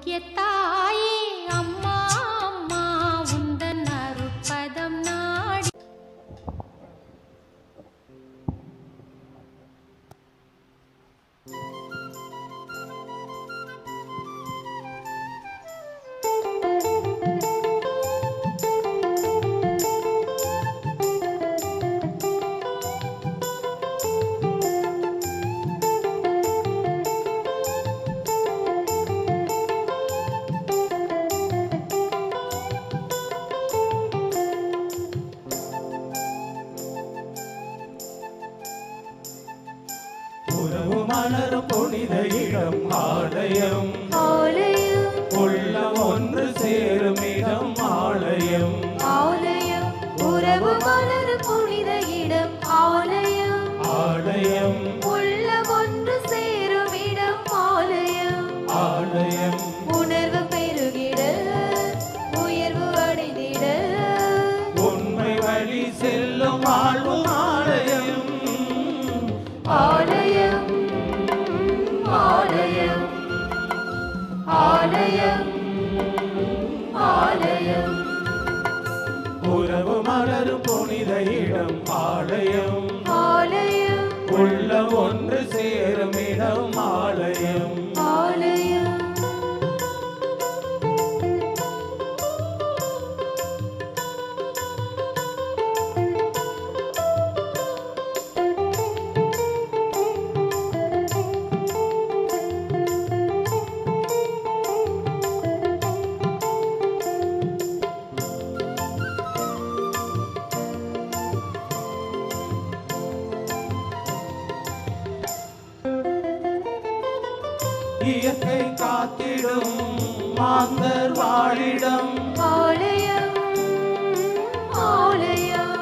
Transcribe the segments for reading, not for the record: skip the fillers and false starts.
முக்கிய தாயே அம்மா அம்மா உந்தன் அருட்பதம் நாடி. மலரும் புனித இடம் ஆலயம், உள்ளம் ஒன்று சேரும் இடம் ஆலயம். உறவு மலரும் புனித இடம் ஆலயம், ஆலயம். உள்ளம் ஒன்று சேரும் இடம் ஆலயம். உணர்வு பெருகிட உயர்வு அடைந்திட உண்மை வழி செல்லும் ஆளும் ஆலயம். ஆலயம் ஆலயம் ஆலயம் ஆலயம். உறவு மலரும் புனித இடம் ஆலயம், ஆலயம். உள்ளம் ஒன்று சேரும் இடம் ஆலயம். ஆலயம். இயற்கை காத்திடும் மாந்தர் வாழிடம் ஆலயம் ஆலயம்.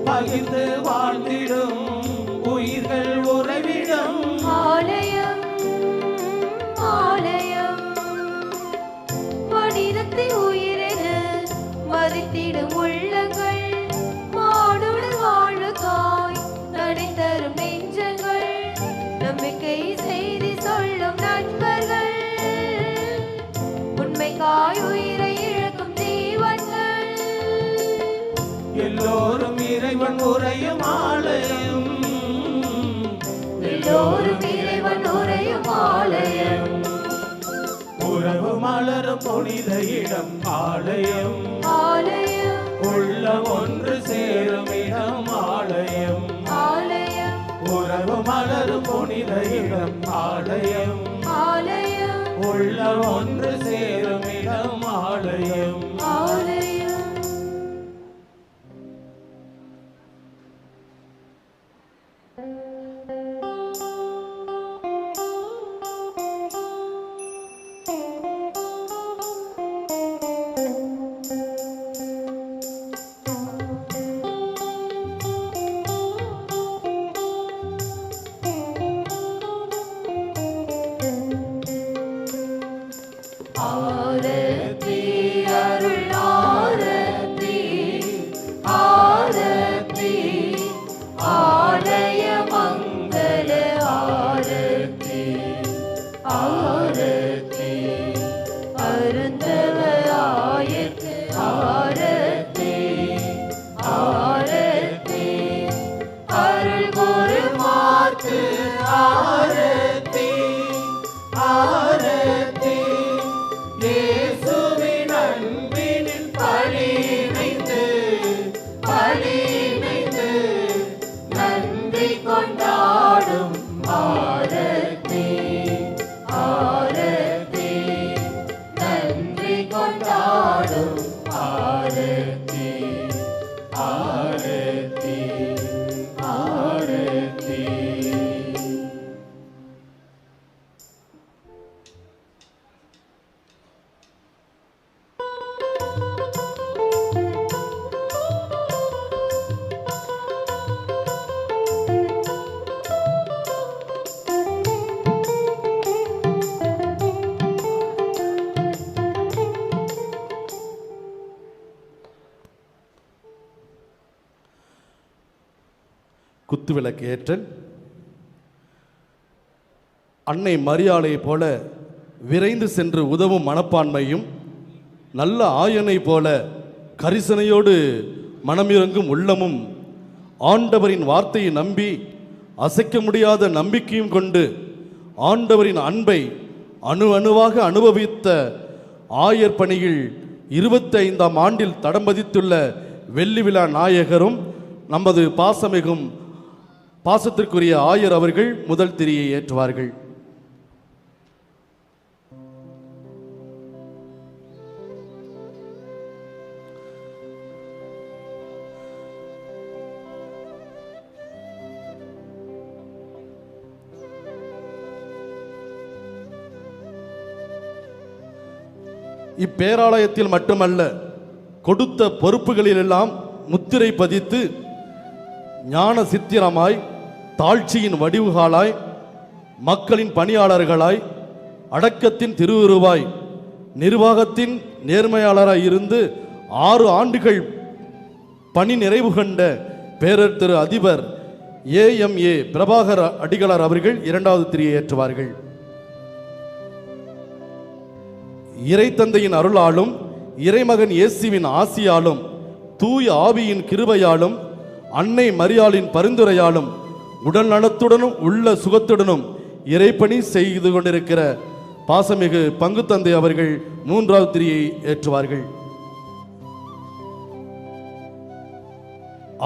பகிர்ந்து வாழ்ந்திடும் உயிர்கள் உறவிடம் ஆலயம் ஆலயம். மனிதத்தை உயிரென மதித்திடும் உள்ளங்கள் மானுட வாழ்வுக்காய் நடை தரும் நெஞ்சங்கள் நம்பிக்கை செய்தி சொல்லும் நண்பர்கள் உண்மைக்காய் உயிரை இழக்கும் ஜீவன்கள் எல்லோரும் இறைவன் உரையும் ஆலயம். எல்லோரும் இறைவன் உரையும் ஆலயம். உறவு மலரும் புனித இடம் ஆலயம், ஆலயம். உள்ளம் ஒன்று சேரும் இடம் ஆலயம். ஆலயம். உறவு மலரும் புனித இடம் ஆலயம், ஆலயம். உள்ளம் ஒன்று சேரும் இடம் ஆலயம். ஆலயம். ஆரத்தி அருள் ஆரத்தி ஆரத்தி ஆலய மங்கள ஆரத்தி ஆரத்தி அருந்தவ ஆயத்து ஆரத்தி ஆரத்தி அருள் குரு மாத்து ஆரத்தி ஆரத்தி. இயேசுவின் அன்பினில் பழினைந்து நன்றி கொண்டாடும் ஆரத்தி ஆரத்தி. நன்றி கொண்டாடும் ஆரத்தி ஆரத்தி ஆரத்தி. குத்துவிளக்கு ஏற்றல். அன்னை மரியாளை போல விரைந்து சென்று உதவும் மனப்பான்மையும், நல்ல ஆயனை போல கரிசனையோடு மனமிறங்கும் உள்ளமும், ஆண்டவரின் வார்த்தையை நம்பி அசைக்க முடியாத நம்பிக்கையும் கொண்டு ஆண்டவரின் அன்பை அணு அணுவாக அனுபவித்த ஆயர் பணியில் 25ஆம் ஆண்டில் தடம் பதித்துள்ள வெள்ளி விழா நாயகரும் நமது பாசமிகும் பாசத்திற்குரிய ஆயர் அவர்கள் முதல் திரியை ஏற்றுவார்கள். இப்பேராலயத்தில் மட்டுமல்ல, கொடுத்த பொறுப்புகளிலெல்லாம் முத்திரை பதித்து ஞான சித்திரமாய், தாழ்ச்சியின் வடிவுகாலாய், மக்களின் பணியாளர்களாய், அடக்கத்தின் திருவுருவாய், நிர்வாகத்தின் நேர்மையாளராய் இருந்து 6 ஆண்டுகள் பணி நிறைவு கண்ட பேரர் திரு அதிபர் AMA பிரபாகர் அடிகளார் அவர்கள் 2வது திரியை ஏற்றுவார்கள். இறைத்தந்தையின் அருளாலும் இறைமகன் இயேசுவின் ஆசியாலும் தூய ஆவியின் கிருபையாலும் அன்னை மரியாளின் பரிந்துரையாலும் உடல் நலத்துடனும் உள்ள சுகத்துடனும் இறைப்பணி செய்து கொண்டிருக்கிற பாசமிகு பங்கு தந்தை அவர்கள் 3வது திரியை ஏற்றுவார்கள்.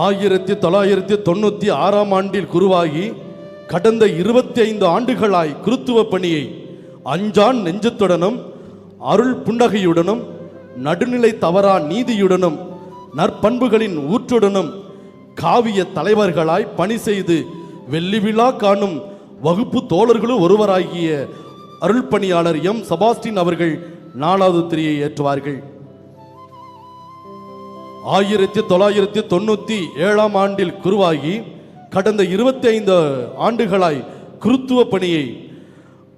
1996ஆம் ஆண்டில் குருவாகி கடந்த 25 ஆண்டுகளாய் குருத்துவ பணியை அஞ்சான் நெஞ்சத்துடனும் அருள் புன்னகையுடனும் நடுநிலை தவறா நீதியுடனும் நற்பண்புகளின் ஊற்றுடனும் காவிய தலைவர்களாய் பணி செய்து வெள்ளி விழா காணும் வகுப்பு தோழர்களும் ஒருவராகிய அருள் பணியாளர் எம் செபாஸ்டின் அவர்கள் 4வது திரியை ஏற்றுவார்கள். 1997ஆம் ஆண்டில் குருவாகி கடந்த 25 ஆண்டுகளாய் குருத்துவ பணியை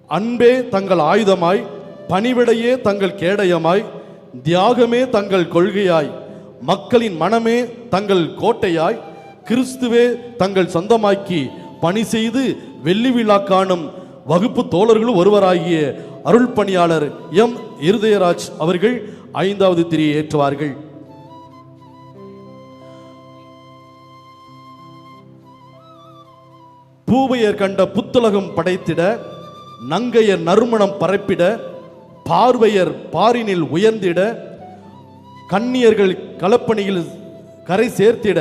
அன்பே தங்கள் ஆயுதமாய், பணிவிடையே தங்கள் கேடயமாய், தியாகமே தங்கள் கொள்கையாய், மக்களின் மனமே தங்கள் கோட்டையாய், கிறிஸ்துவே தங்கள் சொந்தமாக்கி பணி செய்து வெள்ளி விழா காணும் வகுப்பு தோழர்களும் ஒருவராகிய அருள் பணியாளர் எம் இருதயராஜ் அவர்கள் 5வது திரியை ஏற்றுவார்கள். பூவையர் கண்ட புத்துலகம் படைத்திட, நங்கையர் நறுமணம் பரப்பிட, பார்வையர் பாரினில் உயர்ந்திட, கன்னியர்கள் களப்பணியில் கரை சேர்த்திட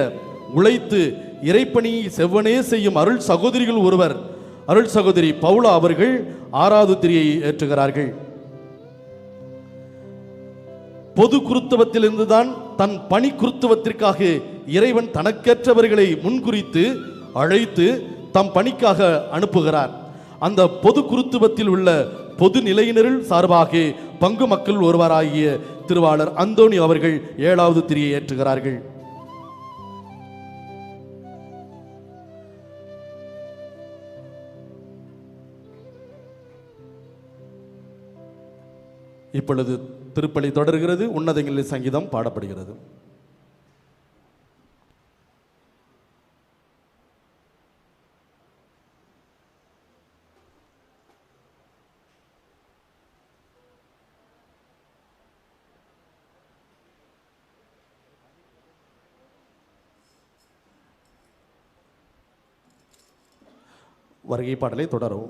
உழைத்து இறைப்பணி செவ்வனே செய்யும் அருள் சகோதரிகள் ஒருவர் அருள் சகோதரி பவுலா அவர்கள் 6வது திரியை ஏற்றுகிறார்கள். பொது குருத்துவத்திலிருந்துதான் தன் பணி குருத்துவத்திற்காக இறைவன் தனக்கேற்றவர்களை முன்குறித்து அழைத்து தம் பணிக்காக அனுப்புகிறார். அந்த பொது குருத்துவத்தில் உள்ள பொது நிலையினரில் சார்பாக பங்கு மக்கள் ஒருவராகிய திருவாளர் அந்தோணி அவர்கள் 7வது திரியை ஏற்றுகிறார்கள். இப்பொழுது திருப்பலி தொடர்கிறது. உன்னதங்களில் சங்கீதம் பாடப்படுகிறது. வருகை பாடலை தொடரும்.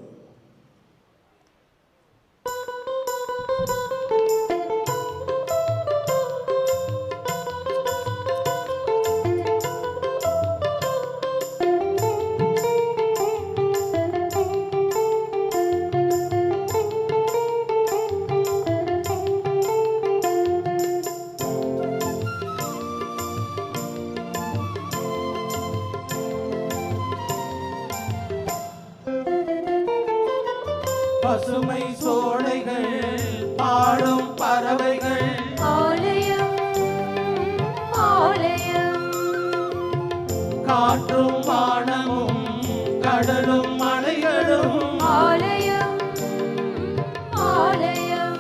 பசுமை சோலைகள் பாடும் பறவைகள் ஆலயம் ஆலயம், காற்றும் வானமும் கடலும் மலைகளும் ஆலயம் ஆலயம்,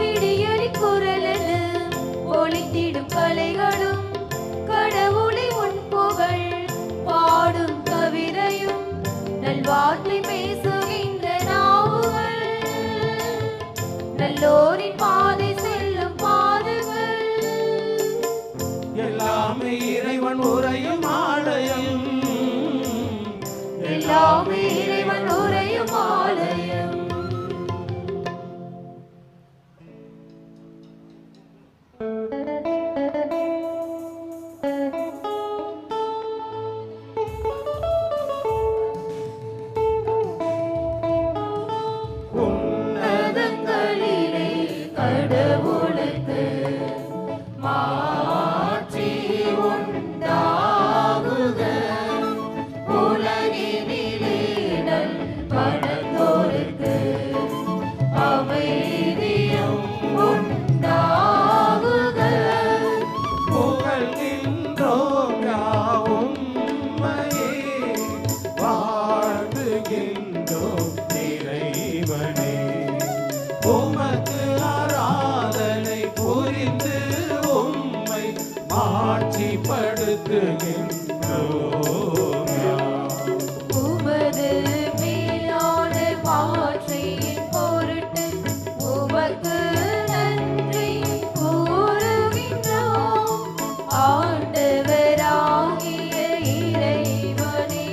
விடியறி குரலென ஒலித்திடும் கலைகளும் கடவுளை உன் புகழ் பாடும் கவிதையும் நல்வார்த்தை பேசுகின்ற நாவுகள் உறையும் ஆலயம், எல்லாமே இறைவன் உறையும் ஆலயம். உன்னதங்களிலே கடவுளுக்கு மாட்சி உண்டாகுக. உலகினிலே நல்வளர்ந்தோருக்கு அமைதியும் உண்டாகுக. புகழ்கின்றோம் யாவும் உம்மையே, வாழ்த்துகின்றோம் இறைவனே. உமக்கு ஆராதனை புரிந்து உம்மை மாட்சிப்படுத்துகின்றோம் யாம். உமது மேலான மாட்சியின் பொருட்டு உமக்கு நன்றி கூறுகின்றோம். ஆண்டவராகிய இறைவனே,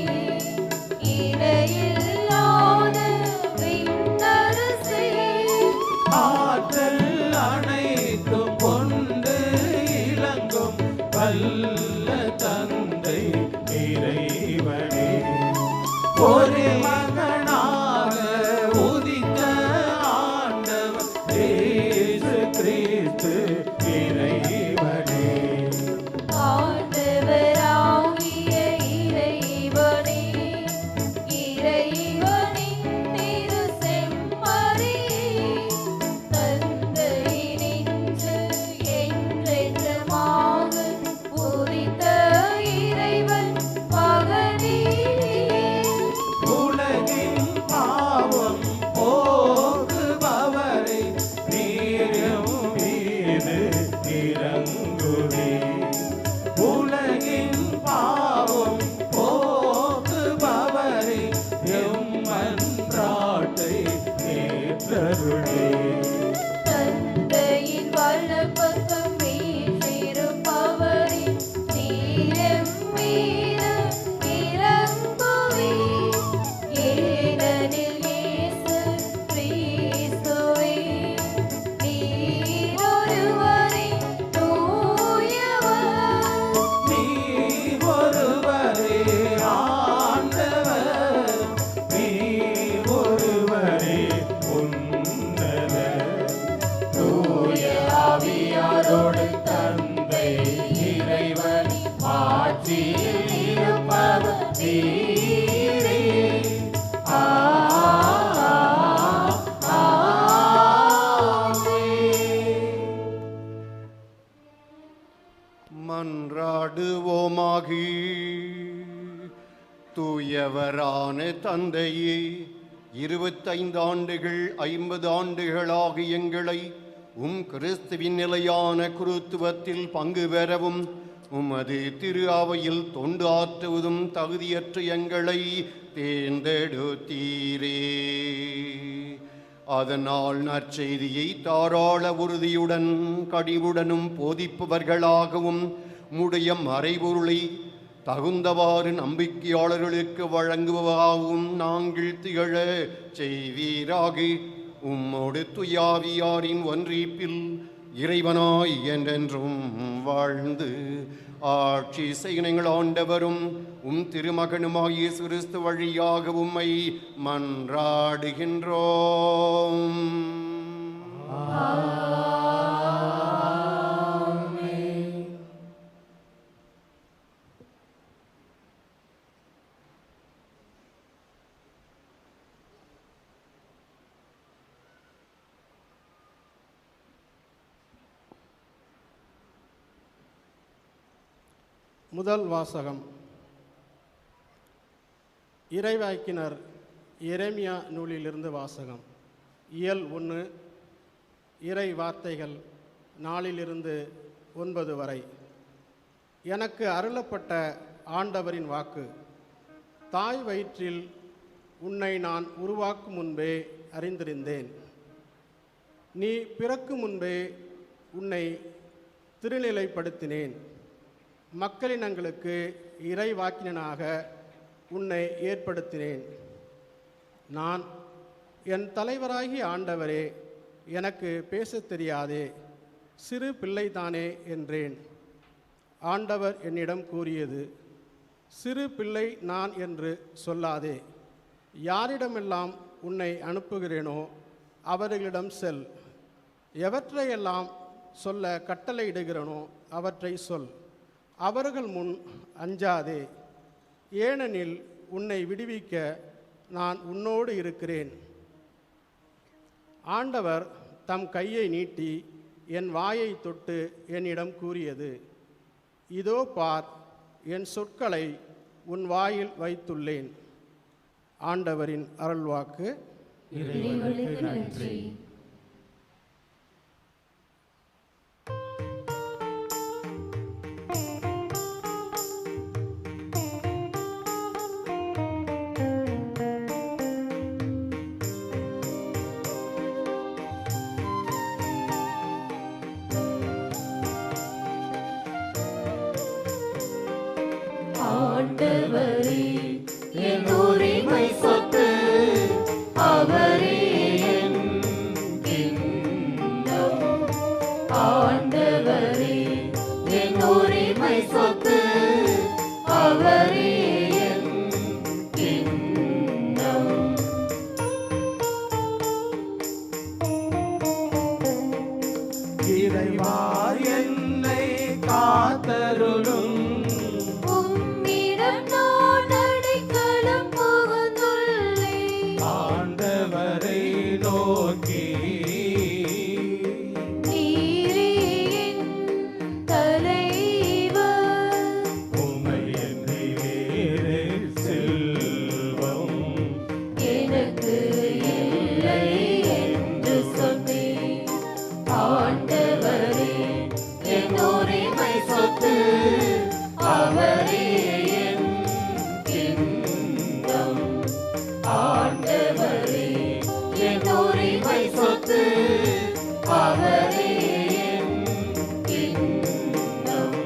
இணையில்லாத விண்ணரசே, ஆற்றல் அனைத்தும் கொண்டு இலங்கும் வல்ல தந்தை இறைவனே. ஒரு மகனாக உதித்த ஆண்டவர் இயேசு கிறிஸ்து இறைவனே. ஆண்டவராகிய இறைவனே, இறைவனின் திரு செம்மறியே, தந்தையினின்று என்றென்றுமாக உதித்த இறைவன் மகனே. உலகின் பாவம் போக்குபவரை நீரும் மீது இறங்குவீர். உலகின் பாவம் போக்குபவரை எம்மன்றாட்டை ஏற்றருளீர். தந்தையின் வலப்பக்கம் வீற்றிருப்பவரே, நீர் மீது இறங்குவீர். ஏனெனில் இயேசு கிறிஸ்துவே, நீர் ஒருவரே தூயவர். நீர் ஒருவரே ஆண்டவர், நீர் ஒருவரே உன்னதர். தூய ஆவியாரோடு தந்தை இறைவன் ஆட்சியில் இருப்பவர் நீரே. மன்றாடுவோமாகி. தூயவரான தந்தையே, 25 ஆண்டுகள் 50 ஆண்டுகளாக எங்களை கிறிஸ்துவின் நிலையான குருத்துவத்தில் பங்கு பெறவும் உமது திரு அவையில் தொண்டு ஆற்றுவதும் தகுதியற்ற எங்களை தேர்ந்தெடுத்தீரே. அதனால் நற்செய்தியை தாராள உறுதியுடன் கனிவுடனும் போதிப்பவர்களாகவும் உம்முடைய மறைபொருளை தகுந்தவாறு நம்பிக்கையாளர்களுக்கு வழங்குவதாகவும் நாங்கள் திகழ செய்வீராக. உம்மோடு துயாவியாரின் ஒன்றிப்பில் இறைவனாய் என்றென்றும் வாழ்ந்து ஆட்சி செய்கிற ஆண்டவரும் திருமகனுமாகிய இயேசு கிறிஸ்து வழியாக உம்மை மன்றாடுகின்றோம். முதல் வாசகம். இறைவாக்கினர் எரேமியா நூலிலிருந்து வாசகம். இயல் 1, இறை வார்த்தைகள் 4 9 வரை. எனக்கு அருளப்பட்ட ஆண்டவரின் வாக்கு. தாய் வயிற்றில் உன்னை நான் உருவாக்கும் முன்பே அறிந்திருந்தேன். நீ பிறக்கும் முன்பே உன்னை திருநிலைப்படுத்தினேன். மக்களினங்களுக்கு இறைவாக்கினனாக உன்னை ஏற்படுத்தினேன். நான் என் தலைவராகிய ஆண்டவரே, எனக்கு பேசத் தெரியாதே, சிறு பிள்ளைதானே என்றேன். ஆண்டவர் என்னிடம் கூறியது, சிறு பிள்ளை நான் என்று சொல்லாதே. யாரிடமெல்லாம் உன்னை அனுப்புகிறேனோ அவர்களிடம் செல். எவற்றையெல்லாம் சொல்ல கட்டளையிடுகிறனோ அவற்றை சொல். அவர்கள் முன் அஞ்சாதே, ஏனெனில் உன்னை விடுவிக்க நான் உன்னோடு இருக்கிறேன். ஆண்டவர் தம் கையை நீட்டி என் வாயை தொட்டு என்னிடம் கூறியது, இதோ பார், என் சொற்களை உன் வாயில் வைத்துள்ளேன். ஆண்டவரின் அருள்வாக்கு. இறைவனுக்கு நன்றி. ஆண்டவரே என் உரிமை சொத்து, அவரே என் கிண்ணம். ஆண்டவரே என் உரிமை சொத்து, அவரே என் கிண்ணம். இறைவா என்னை காத்தருளும். உம்மிடம் நான் அடைக்கலம் புகுந்துள்ளேன். ஆண்டவரை நோக்கி நீரே என் தலைவர். உம்மை அன்றி வேறு செல்வம் எனக்கு இல்லை என்று சொன்னேன். ஆண்டவரே என் உரிமை சொத்து, அவரே என் கிண்ணம். ஆண்டவரே என் உரிமை சொத்து, அவரே என் கிண்ணம்.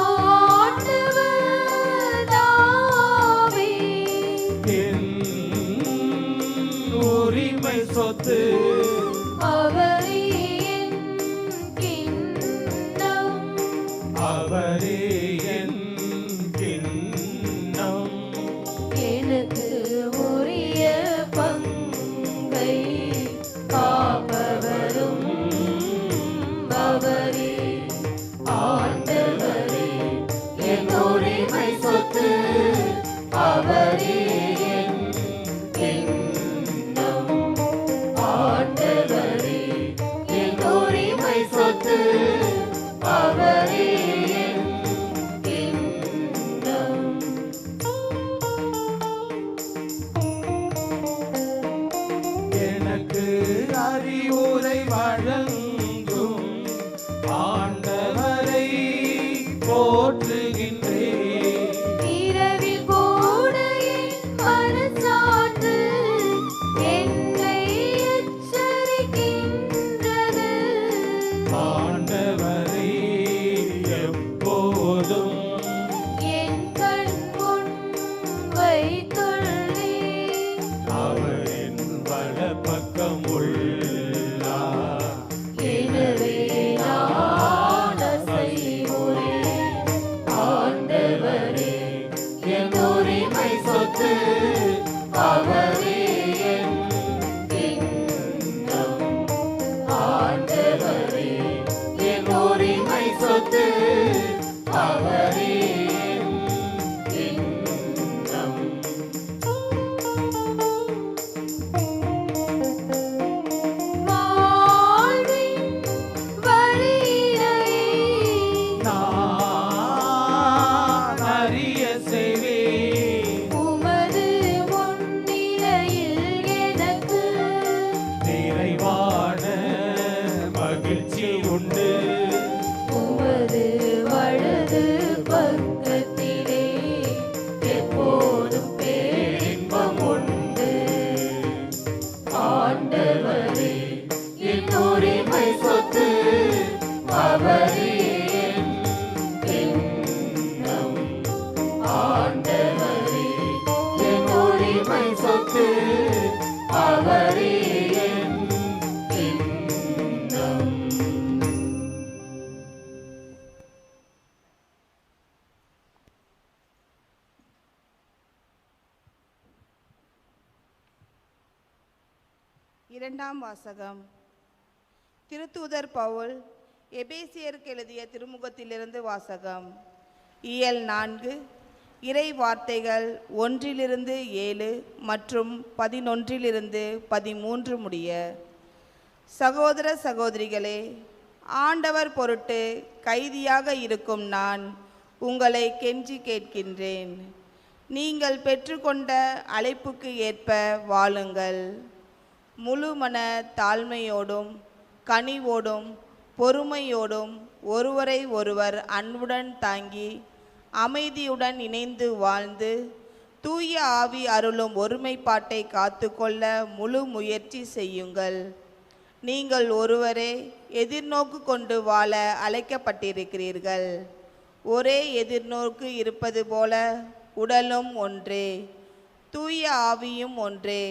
ஆண்டவர் தாமே என் உரிமை சொத்து, அவரே என் கிண்ணம். அவரே என் கிண்ணம். எனக்கு உரிய பங்கை காப்பவரும் அவரே. ஆண்டவரே என் உரிமை சொத்து, அவரே என் கிண்ணம். ஆண்டவரே என் உரிமை சொத்து, அவரே என் கிண்ணம். எனக்கு அறிவுரை வழங்கும் ஆண்டவரை போற்றுகின்றேன். இரவில் கூட என் மனச்சான்று என்னை எச்சரிக்கின்றது. ஆண்டவரை ஆண்டவரே என் உரிமை சொத்து அவரே என் சின்னம். இரண்டாம் வாசகம். திருத்தூதர் பவுல் எபேசியருக்கு எழுதிய திருமுகத்திலிருந்து வாசகம். இயல் 4 இறை வார்த்தைகள் 1-7 மற்றும் 11-13 முடிய. சகோதர சகோதரிகளே, ஆண்டவர் பொருட்டு கைதியாக இருக்கும் நான் உங்களை கெஞ்சி கேட்கின்றேன். நீங்கள் பெற்றுக்கொண்ட அழைப்புக்கு ஏற்ப வாழுங்கள். முழுமன தாழ்மையோடும் கனிவோடும் பொறுமையோடும் ஒருவரை ஒருவர் அன்புடன் தாங்கி அமைதியுடன் இணைந்து வாழ்ந்து தூய ஆவி அருளும் ஒருமைப்பாட்டை காத்துக்கொள்ள முழு முயற்சி செய்யுங்கள். நீங்கள் ஒருவரே எதிர்நோக்கு கொண்டு வாழ அழைக்கப்பட்டிருக்கிறீர்கள். ஒரே எதிர்நோக்கு இருப்பது போல உடலும் ஒன்றே, தூய ஆவியும் ஒன்றே,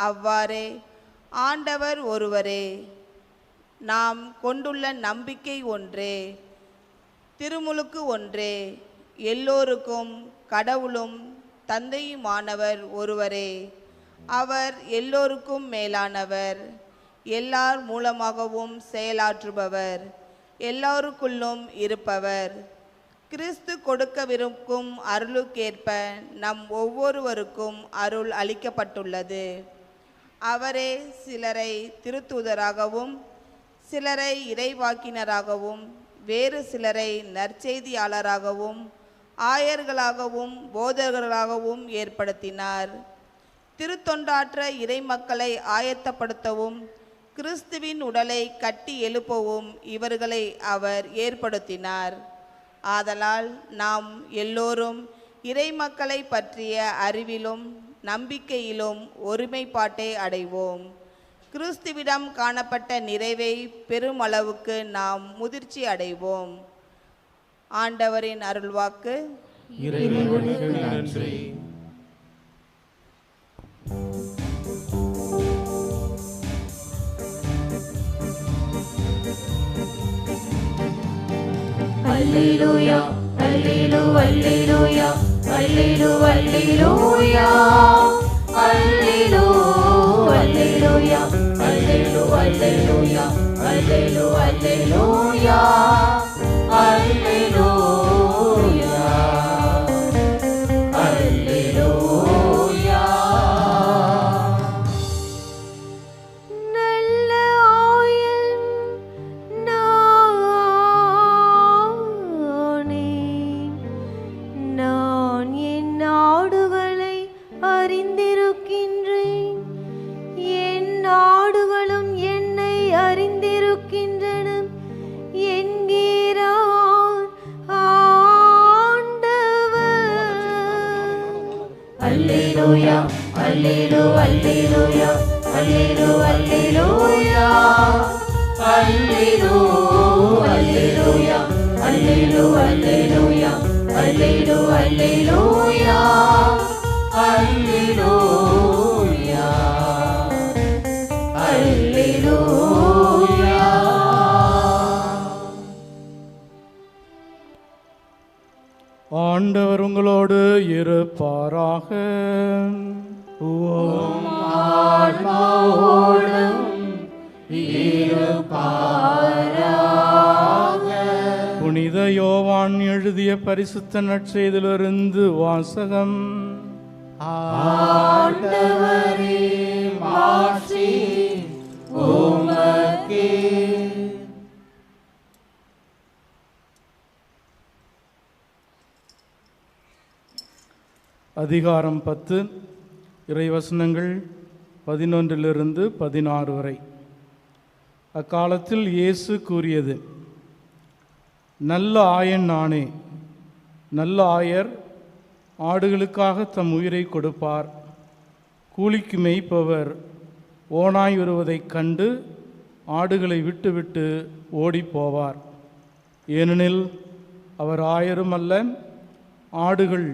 அவ்வாறே ஆண்டவர் ஒருவரே, நாம் கொண்டுள்ள நம்பிக்கை ஒன்றே, திருமுழுக்கு ஒன்றே, எல்லோருக்கும் கடவுளும் தந்தையுமானவர் ஒருவரே. அவர் எல்லோருக்கும் மேலானவர், எல்லார் மூலமாகவும் செயலாற்றுபவர், எல்லோருக்குள்ளும் இருப்பவர். கிறிஸ்து கொடுக்கவிருக்கும் அருளுக்கேற்ப நம் ஒவ்வொருவருக்கும் அருள் அளிக்கப்பட்டுள்ளது. அவரே சிலரை திருத்தூதராகவும் சிலரை இறைவாக்கினராகவும் வேறு சிலரை நற்செய்தியாளராகவும் ஆயர்களாகவும் போதகர்களாகவும் ஏற்படுத்தினார். திருத்தொண்டாற்ற இறைமக்களை ஆயத்தப்படுத்தவும் கிறிஸ்துவின் உடலை கட்டி எழுப்பவும் இவர்களை அவர் ஏற்படுத்தினார். ஆதலால் நாம் எல்லோரும் இறைமக்களை பற்றிய அறிவிலும் நம்பிக்கையிலும் ஒருமைப்பாட்டை அடைவோம். கிறிஸ்துவிடம் காணப்பட்ட நிறைவை பெருமளவுக்கு நாம் முதிர்ச்சி அடைவோம். ஆண்டவரின் அருள்வாக்கு. இறைவனுக்கு நன்றி. அல்லேலூயா அல்லேலூயா அல்லேலூயா அல்லேலூயா அல்லேலூயா அல்லேலூயா அல்லேலூயா அல்லேலூயா அல்லேலூயா. நல்ல ஆயன் நானே, நான் என் ஆடுகளை அறிந்திருக்கின்றேன், என் ஆடுகளும் என்னை அறிந்திருக்கின்றன என்கிறார் ஆண்டவர். அல்லேலூயா அல்லேலூயா அல்லேலூயா அல்லேலூயா அல்லேலூயா அல்லேலூயா அல்லேலூயா அல்லேலூயா அல்லேலூயா அல்லேலூயா. ஆண்டவர் உங்களோடு இருப்பாராக. உம் ஆன்மாவோடும் இருப்பாராக. புனித யோவான் எழுதிய பரிசுத்த நற்செய்தியிலிருந்து வாசகம். ஆண்டவரே மாட்சி உமக்கே. அதிகாரம் 10, இறைவசனங்கள் 11-16 வரை. அக்காலத்தில் இயேசு கூறியது: நல்ல ஆயன் நானே. நல்ல ஆயர் ஆடுகளுக்காக தம் உயிரை கொடுப்பார். கூலிக்கு மேய்ப்பவர் ஓநாய் வருவதைக் கண்டு ஆடுகளை விட்டுவிட்டு ஓடிப்போவார். ஏனெனில் அவர் ஆயரும் அல்ல, ஆடுகள்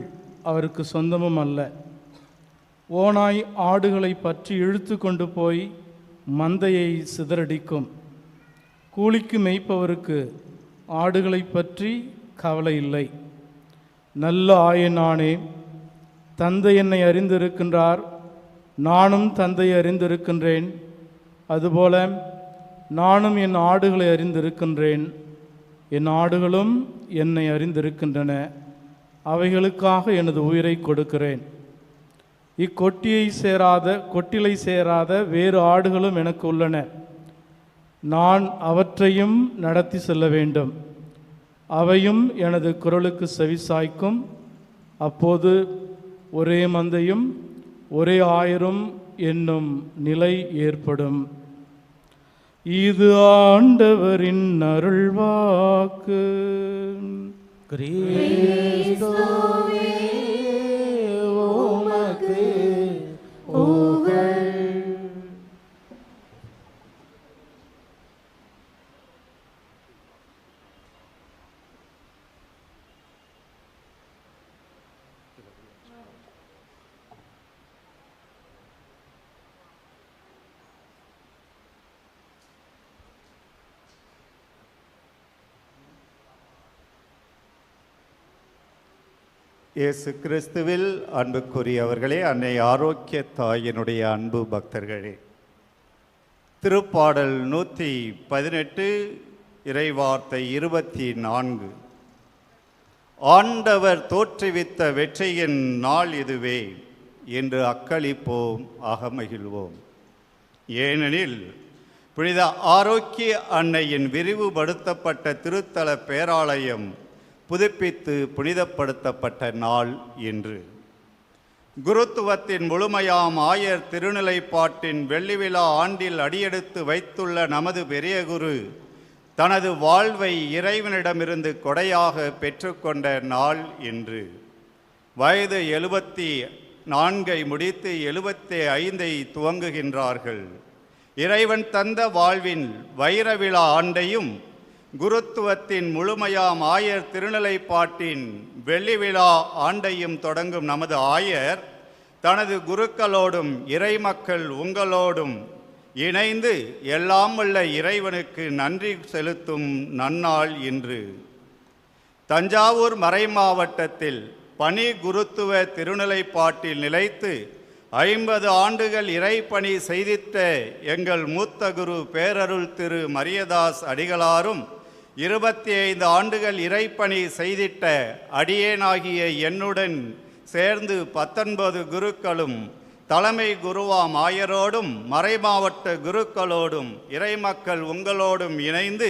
அவருக்கு சொந்தமும் அல்ல. ஓநாய் ஆடுகளை பற்றி இழுத்து கொண்டு போய் மந்தையை சிதறடிக்கும். கூலிக்கு மேய்ப்பவருக்கு ஆடுகளை பற்றி கவலை இல்லை. நல்ல ஆயனானே, தந்தை என்னை அறிந்திருக்கின்றார், நானும் தந்தையை அறிந்திருக்கின்றேன். அதுபோல நானும் என் ஆடுகளை அறிந்திருக்கின்றேன், என் ஆடுகளும் என்னை அறிந்திருக்கின்றன. அவைகளுக்காக எனது உயிரை கொடுக்கிறேன். கொட்டிலை சேராத வேறு ஆடுகளும் எனக்கு உள்ளன. நான் அவற்றையும் நடத்தி செல்ல வேண்டும். அவையும் எனது குரலுக்கு செவிசாய்க்கும். அப்போது ஒரே மந்தையும் ஒரே ஆயரும் என்னும் நிலை ஏற்படும். இது ஆண்டவரின் அருள்வாக்கு. கிறிஸ்துவே உமக்கு புகழ். இயேசு கிறிஸ்துவில் அன்புக்குரியவர்களே, அன்னை ஆரோக்கிய தாயினுடைய அன்பு பக்தர்களே, திருப்பாடல் 118 இறைவார்த்தை 24. ஆண்டவர் தோற்றுவித்த வெற்றியின் நாள் இதுவே என்று அக்களிப்போம், அகமகிழ்வோம். ஏனெனில் புனித ஆரோக்கிய அன்னையின் விரிவுபடுத்தப்பட்ட திருத்தல பேராலயம் புதுப்பித்து புனிதப்படுத்தப்பட்ட நாள் இன்று. குருத்துவத்தின் முழுமையாம் ஆயர் திருநிலைப்பாட்டின் வெள்ளி விழா ஆண்டில் அடியெடுத்து வைத்துள்ள நமது பெரிய குரு தனது வாழ்வை இறைவனிடமிருந்து கொடையாக பெற்றுக்கொண்ட நாள் இன்று. வயது 74 முடித்து 75 துவங்குகின்றார்கள். இறைவன் தந்த வாழ்வின் வைர விழா ஆண்டையும் குருத்துவத்தின் முழுமையாம் ஆயர் திருநிலைப்பாட்டின் வெள்ளி விழா ஆண்டையும் தொடங்கும் நமது ஆயர் தனது குருக்களோடும் இறைமக்கள் உங்களோடும் இணைந்து எல்லாம் வல்ல இறைவனுக்கு நன்றி செலுத்தும் நன்னாள் இன்று. தஞ்சாவூர் மறைமாவட்டத்தில் பணி குருத்துவ திருநிலைப்பாட்டில் நிலைத்து 50 ஆண்டுகள் இறைப்பணி செய்திட்ட எங்கள் மூத்த குரு பேரருள் திரு மரியதாஸ் அடிகளாரும் 25 ஆண்டுகள் இறைப்பணி செய்திட்ட அடியேனாகிய என்னுடன் சேர்ந்து 19 குருக்களும் தலைமை குருவாம் ஆயரோடும் மறைமாவட்ட குருக்களோடும் இறைமக்கள் உங்களோடும் இணைந்து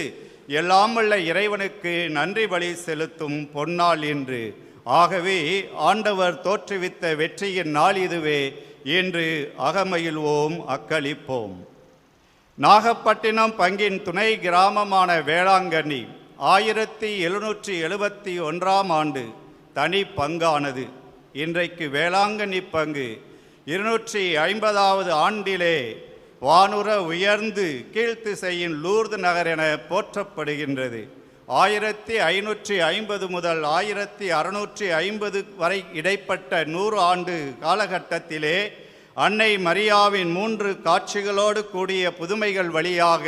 எல்லாம் வல்ல இறைவனுக்கு நன்றி பலி செலுத்தும் பொன்னாள் இன்று. ஆகவே ஆண்டவர் தோற்றுவித்த வெற்றியின் நாள் இதுவே என்று அகமகிழ்வோம், அக்களிப்போம். நாகப்பட்டினம் பங்கின் துணை கிராமமான வேளாங்கண்ணி 1771ஆம் ஆண்டு தனி பங்கானது. இன்றைக்கு வேளாங்கண்ணி பங்கு 250வது ஆண்டிலே வானுர உயர்ந்து கீழ்த்திசையின் லூர்து நகர் என போற்றப்படுகின்றது. 1550 முதல் 1650 வரை இடைப்பட்ட 100 ஆண்டு காலகட்டத்திலே அன்னை மரியாவின் 3 காட்சிகளோடு கூடிய புதுமைகள் வழியாக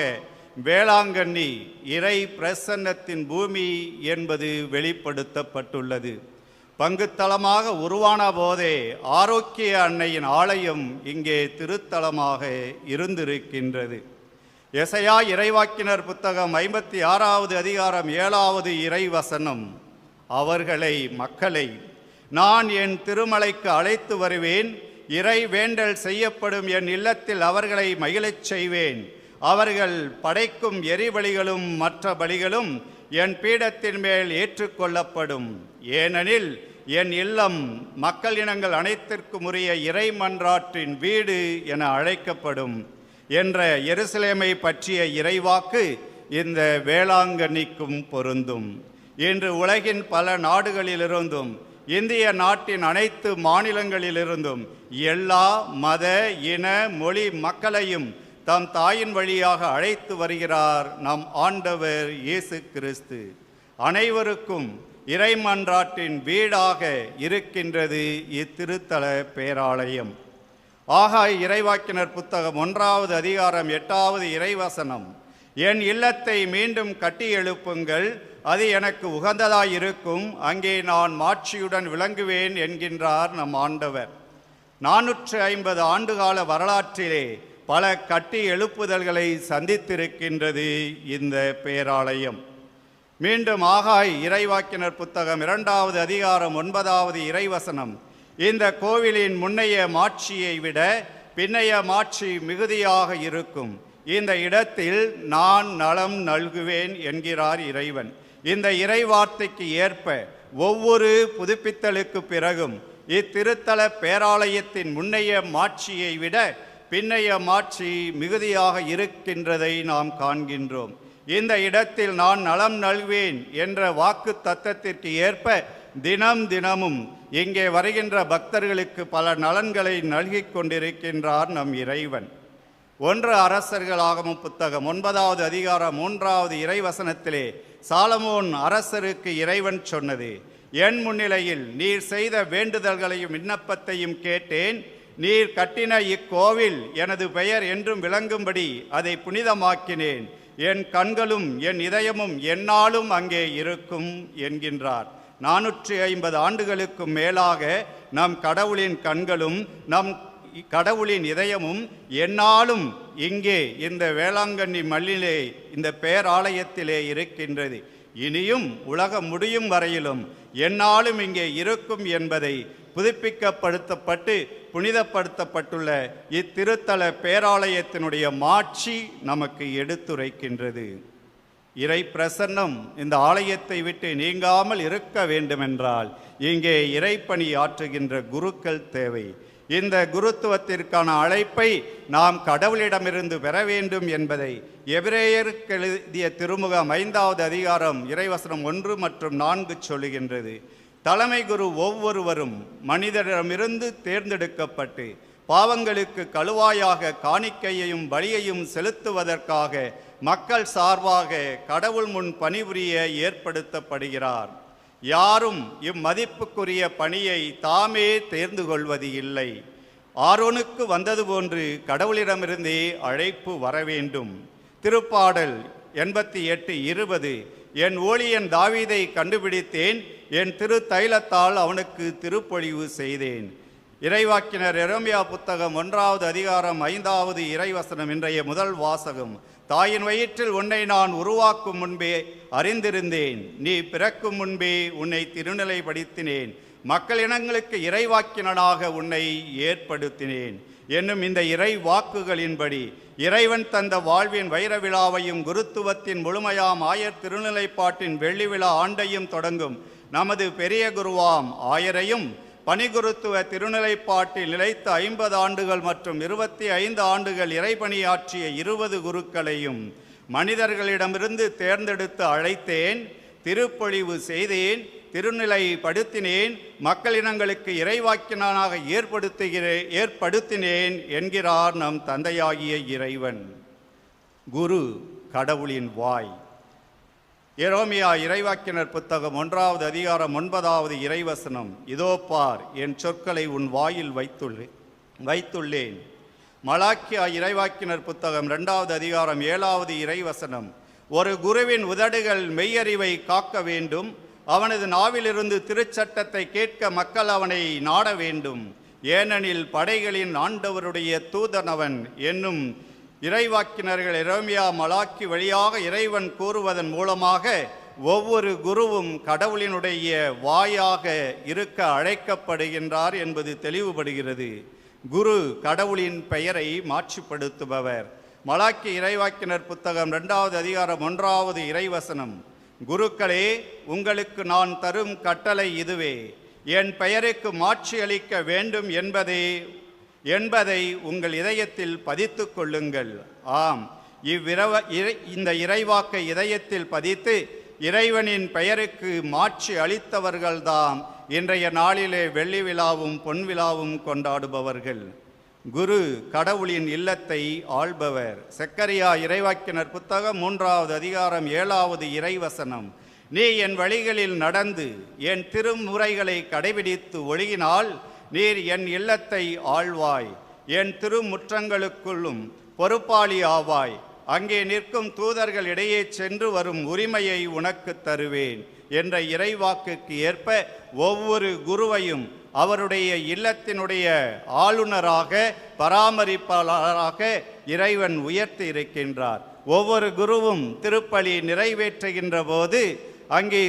வேளாங்கண்ணி இறை பிரசன்னத்தின் பூமி என்பது வெளிப்படுத்தப்பட்டுள்ளது. பங்குத்தலமாக உருவான போதே ஆரோக்கிய அன்னையின் ஆலயம் இங்கே திருத்தலமாக இருந்திருக்கின்றது. எசையா இறைவாக்கினர் புத்தகம் 56வது அதிகாரம் 7வது இறைவசனம், அவர்களை மக்களை நான் என் திருமலைக்கு அழைத்து வருவேன், இறை வேண்டல் செய்யப்படும் என் இல்லத்தில் அவர்களை மகிழச் செய்வேன், அவர்கள் படைக்கும் எரிபலிகளும் மற்ற பலிகளும் என் பீடத்தின் மேல் ஏற்றுக்கொள்ளப்படும், ஏனெனில் என் இல்லம் மக்கள் இனங்கள் அனைத்திற்கும் உரிய இறை மன்றாற்றின் வீடு என அழைக்கப்படும் என்ற எருசலேமை பற்றிய இறைவாக்கு இந்த வேளாங்கண்ணிக்கும் பொருந்தும். இன்று உலகின் பல நாடுகளிலிருந்தும் இந்திய நாட்டின் அனைத்து மாநிலங்களிலிருந்தும் எல்லா மத இன மொழி மக்களையும் தம் தாயின் வழியாக அழைத்து வருகிறார் நம் ஆண்டவர் இயேசு கிறிஸ்து. அனைவருக்கும் இறைமன்றாட்டின் வீடாக இருக்கின்றது இத்திருத்தல பேராலயம். ஆகாய் இறைவாக்கினர் புத்தகம் 1வது அதிகாரம் 8வது இறைவசனம், என் இல்லத்தை மீண்டும் கட்டி எழுப்புங்கள், அது எனக்கு உகந்ததாயிருக்கும், அங்கே நான் மாட்சியுடன் விளங்குவேன் என்கின்றார் நம் ஆண்டவர். 450 ஆண்டுகால வரலாற்றிலே பல கட்டி எழுப்புதல்களை சந்தித்திருக்கின்றது இந்த பேராலயம். மீண்டும் ஆகாய் இறைவாக்கினர் புத்தகம் 2வது அதிகாரம் 9வது இறைவசனம், இந்த கோவிலின் முன்னைய மாட்சியை விட பின்னைய மாட்சி மிகுதியாக இருக்கும், இந்த இடத்தில் நான் நலம் நல்குவேன் என்கிறார் இறைவன். இந்த இறைவார்த்தைக்கு ஏற்ப ஒவ்வொரு புதுப்பித்தலுக்கு பிறகும் இத்திருத்தல பேராலயத்தின் முன்னைய மாட்சியை விட பின்னைய மாட்சி மிகுதியாக இருக்கின்றதை நாம் காண்கின்றோம். இந்த இடத்தில் நான் நலம் நல்வேன் என்ற வாக்கு தத்தத்திற்கு ஏற்ப தினம் தினமும் இங்கே வருகின்ற பக்தர்களுக்கு பல நலன்களை நல்கிக் கொண்டிருக்கின்றார் நம் இறைவன். 1 அரசர்களாகமம் புத்தகம் 9வது அதிகாரம் 3வது இறைவசனத்திலே சாலமோன் அரசருக்கு இறைவன் சொன்னது, என் முன்னிலையில் நீர் செய்த வேண்டுதல்களையும் விண்ணப்பத்தையும் கேட்டேன், நீர் கட்டின இக்கோவில் எனது பெயர் என்றும் விளங்கும்படி அதை புனிதமாக்கினேன், என் கண்களும் என் இதயமும் எந்நாளும் அங்கே இருக்கும் என்கின்றார். 450 ஆண்டுகளுக்கும் மேலாக நம் கடவுளின் கண்களும் நம் கடவுளின் இதயமும் எந்நாளும் இங்கே இந்த வேளாங்கண்ணி மண்ணிலே இந்த பேராலயத்திலே இருக்கின்றது. இனியும் உலகம் முடியும் வரையிலும் எந்நாளும் இங்கே இருக்கும் என்பதை புதுப்பிக்கப்படுத்தப்பட்டு புனிதப்படுத்தப்பட்டுள்ள இத்திருத்தல பேராலயத்தினுடைய மாட்சி நமக்கு எடுத்துரைக்கின்றது. இறை பிரசன்னம் இந்த ஆலயத்தை விட்டு நீங்காமல் இருக்க வேண்டுமென்றால் இங்கே இறைப்பணி ஆற்றுகின்ற குருக்கள் தேவை. இந்த குருத்துவத்திற்கான அழைப்பை நாம் கடவுளிடமிருந்து பெற வேண்டும் என்பதை எபிரேயருக்கு எழுதிய திருமுகம் 5வது அதிகாரம் இறைவசனம் 1 மற்றும் 4 சொல்லுகின்றது. தலைமை குரு ஒவ்வொருவரும் மனிதரிடமிருந்து தேர்ந்தெடுக்கப்பட்டு பாவங்களுக்கு கழுவாயாக காணிக்கையையும் பலியையும் செலுத்துவதற்காக மக்கள் சார்பாக கடவுள் முன் பணிபுரிய ஏற்படுத்தப்படுகிறார். யாரும் இம்மதிப்புக்குரிய பணியை தாமே தேர்ந்து கொள்வது இல்லை. ஆரோனுக்கு வந்தது போன்று கடவுளிடமிருந்தே அழைப்பு வர வேண்டும். திருப்பாடல் 88:20, என் ஊழியன் தாவீதை கண்டுபிடித்தேன், என் திரு தைலத்தால் அவனுக்கு திருப்பொழிவு செய்தேன். இறைவாக்கினர் எரேமியா புத்தகம் 1வது அதிகாரம் 5வது இறைவசனம் இன்றைய முதல் வாசகம், தாயின் வயிற்றில் உன்னை நான் உருவாக்கும் முன்பே அறிந்திருந்தேன், நீ பிறக்கும் முன்பே உன்னை திருநிலைப்படுத்தினேன், மக்கள் இனங்களுக்கு இறைவாக்கினனாக உன்னை ஏற்படுத்தினேன் என்னும் இந்த இறை வாக்குகளின்படி இறைவன் தந்த வாழ்வின் வைர விழாவையும் குருத்துவத்தின் முழுமையாம் ஆயர் திருநிலைப்பாட்டின் வெள்ளி விழா ஆண்டையும் தொடங்கும் நமது பெரிய குருவாம் ஆயரையும் பணிகுருத்துவ திருநிலைப்பாட்டில் நிலைத்த 50 ஆண்டுகள் மற்றும் 25 ஆண்டுகள் இறைபணியாற்றிய 20 குருக்களையும் மனிதர்களிடமிருந்து தேர்ந்தெடுத்து அழைத்தேன், திருப்பொழிவு செய்தேன், திருநிலைப்படுத்தினேன், மக்களினங்களுக்கு இறைவாக்கினனாக ஏற்படுத்தினேன் என்கிறார் நம் தந்தையாகிய இறைவன். குரு கடவுளின் வாய். எரேமியா இறைவாக்கினர் புத்தகம் 1வது அதிகாரம் 9வது இறைவசனம், இதோ பார், என் சொற்களை உன் வாயில் வைத்துள்ளேன். மலாக்கியா இறைவாக்கினர் புத்தகம் 2வது அதிகாரம் 7வது இறைவசனம், ஒரு குருவின் உதடுகள் மெய்யறிவை காக்க வேண்டும், அவனது நாவிலிருந்து திருச்சட்டத்தை கேட்க மக்கள் அவனை நாட வேண்டும், ஏனெனில் படைகளின் ஆண்டவருடைய தூதனவன் என்னும் இறைவாக்கினர்கள் எரேமியா மலாக்கி வழியாக இறைவன் கூறுவதன் மூலமாக ஒவ்வொரு குருவும் கடவுளினுடைய வாயாக இருக்க அழைக்கப்படுகின்றார் என்பது தெளிவுபடுகிறது. குரு கடவுளின் பெயரை மாட்சிப்படுத்துபவர். மலாக்கி இறைவாக்கினர் புத்தகம் 2வது அதிகாரம் 1வது இறைவசனம், குருக்களே, உங்களுக்கு நான் தரும் கட்டளை இதுவே, என் பெயருக்கு மாட்சி அளிக்க வேண்டும் என்பதை உங்கள் இதயத்தில் பதித்து கொள்ளுங்கள். ஆம், இந்த இறைவாக்கை இதயத்தில் பதித்து இறைவனின் பெயருக்கு மாட்சி அளித்தவர்கள்தாம் இன்றைய நாளிலே வெள்ளி விழாவும் பொன் விழாவும் கொண்டாடுபவர்கள். குரு கடவுளின் இல்லத்தை ஆள்பவர். செக்கரியா இறைவாக்கினர் புத்தகம் 3வது அதிகாரம் 7வது இறைவசனம், நீ என் வழிகளில் நடந்து என் திருமுறைகளை கடைபிடித்து ஒழுகினால் நீர் என் இல்லத்தை ஆள்வாய், என் திருமுற்றங்களுக்குள்ளும் பொறுப்பாளி ஆவாய். அங்கே நிற்கும் தூதர்கள் இடையே சென்று வரும் உரிமையை உனக்கு தருவேன் என்ற இறைவாக்குக்கு ஏற்ப ஒவ்வொரு குருவையும் அவருடைய இல்லத்தினுடைய ஆளுநராக, பராமரிப்பாளராக இறைவன் உயர்த்தி இருக்கின்றார். ஒவ்வொரு குருவும் திருப்பலி நிறைவேற்றுகின்ற போது அங்கே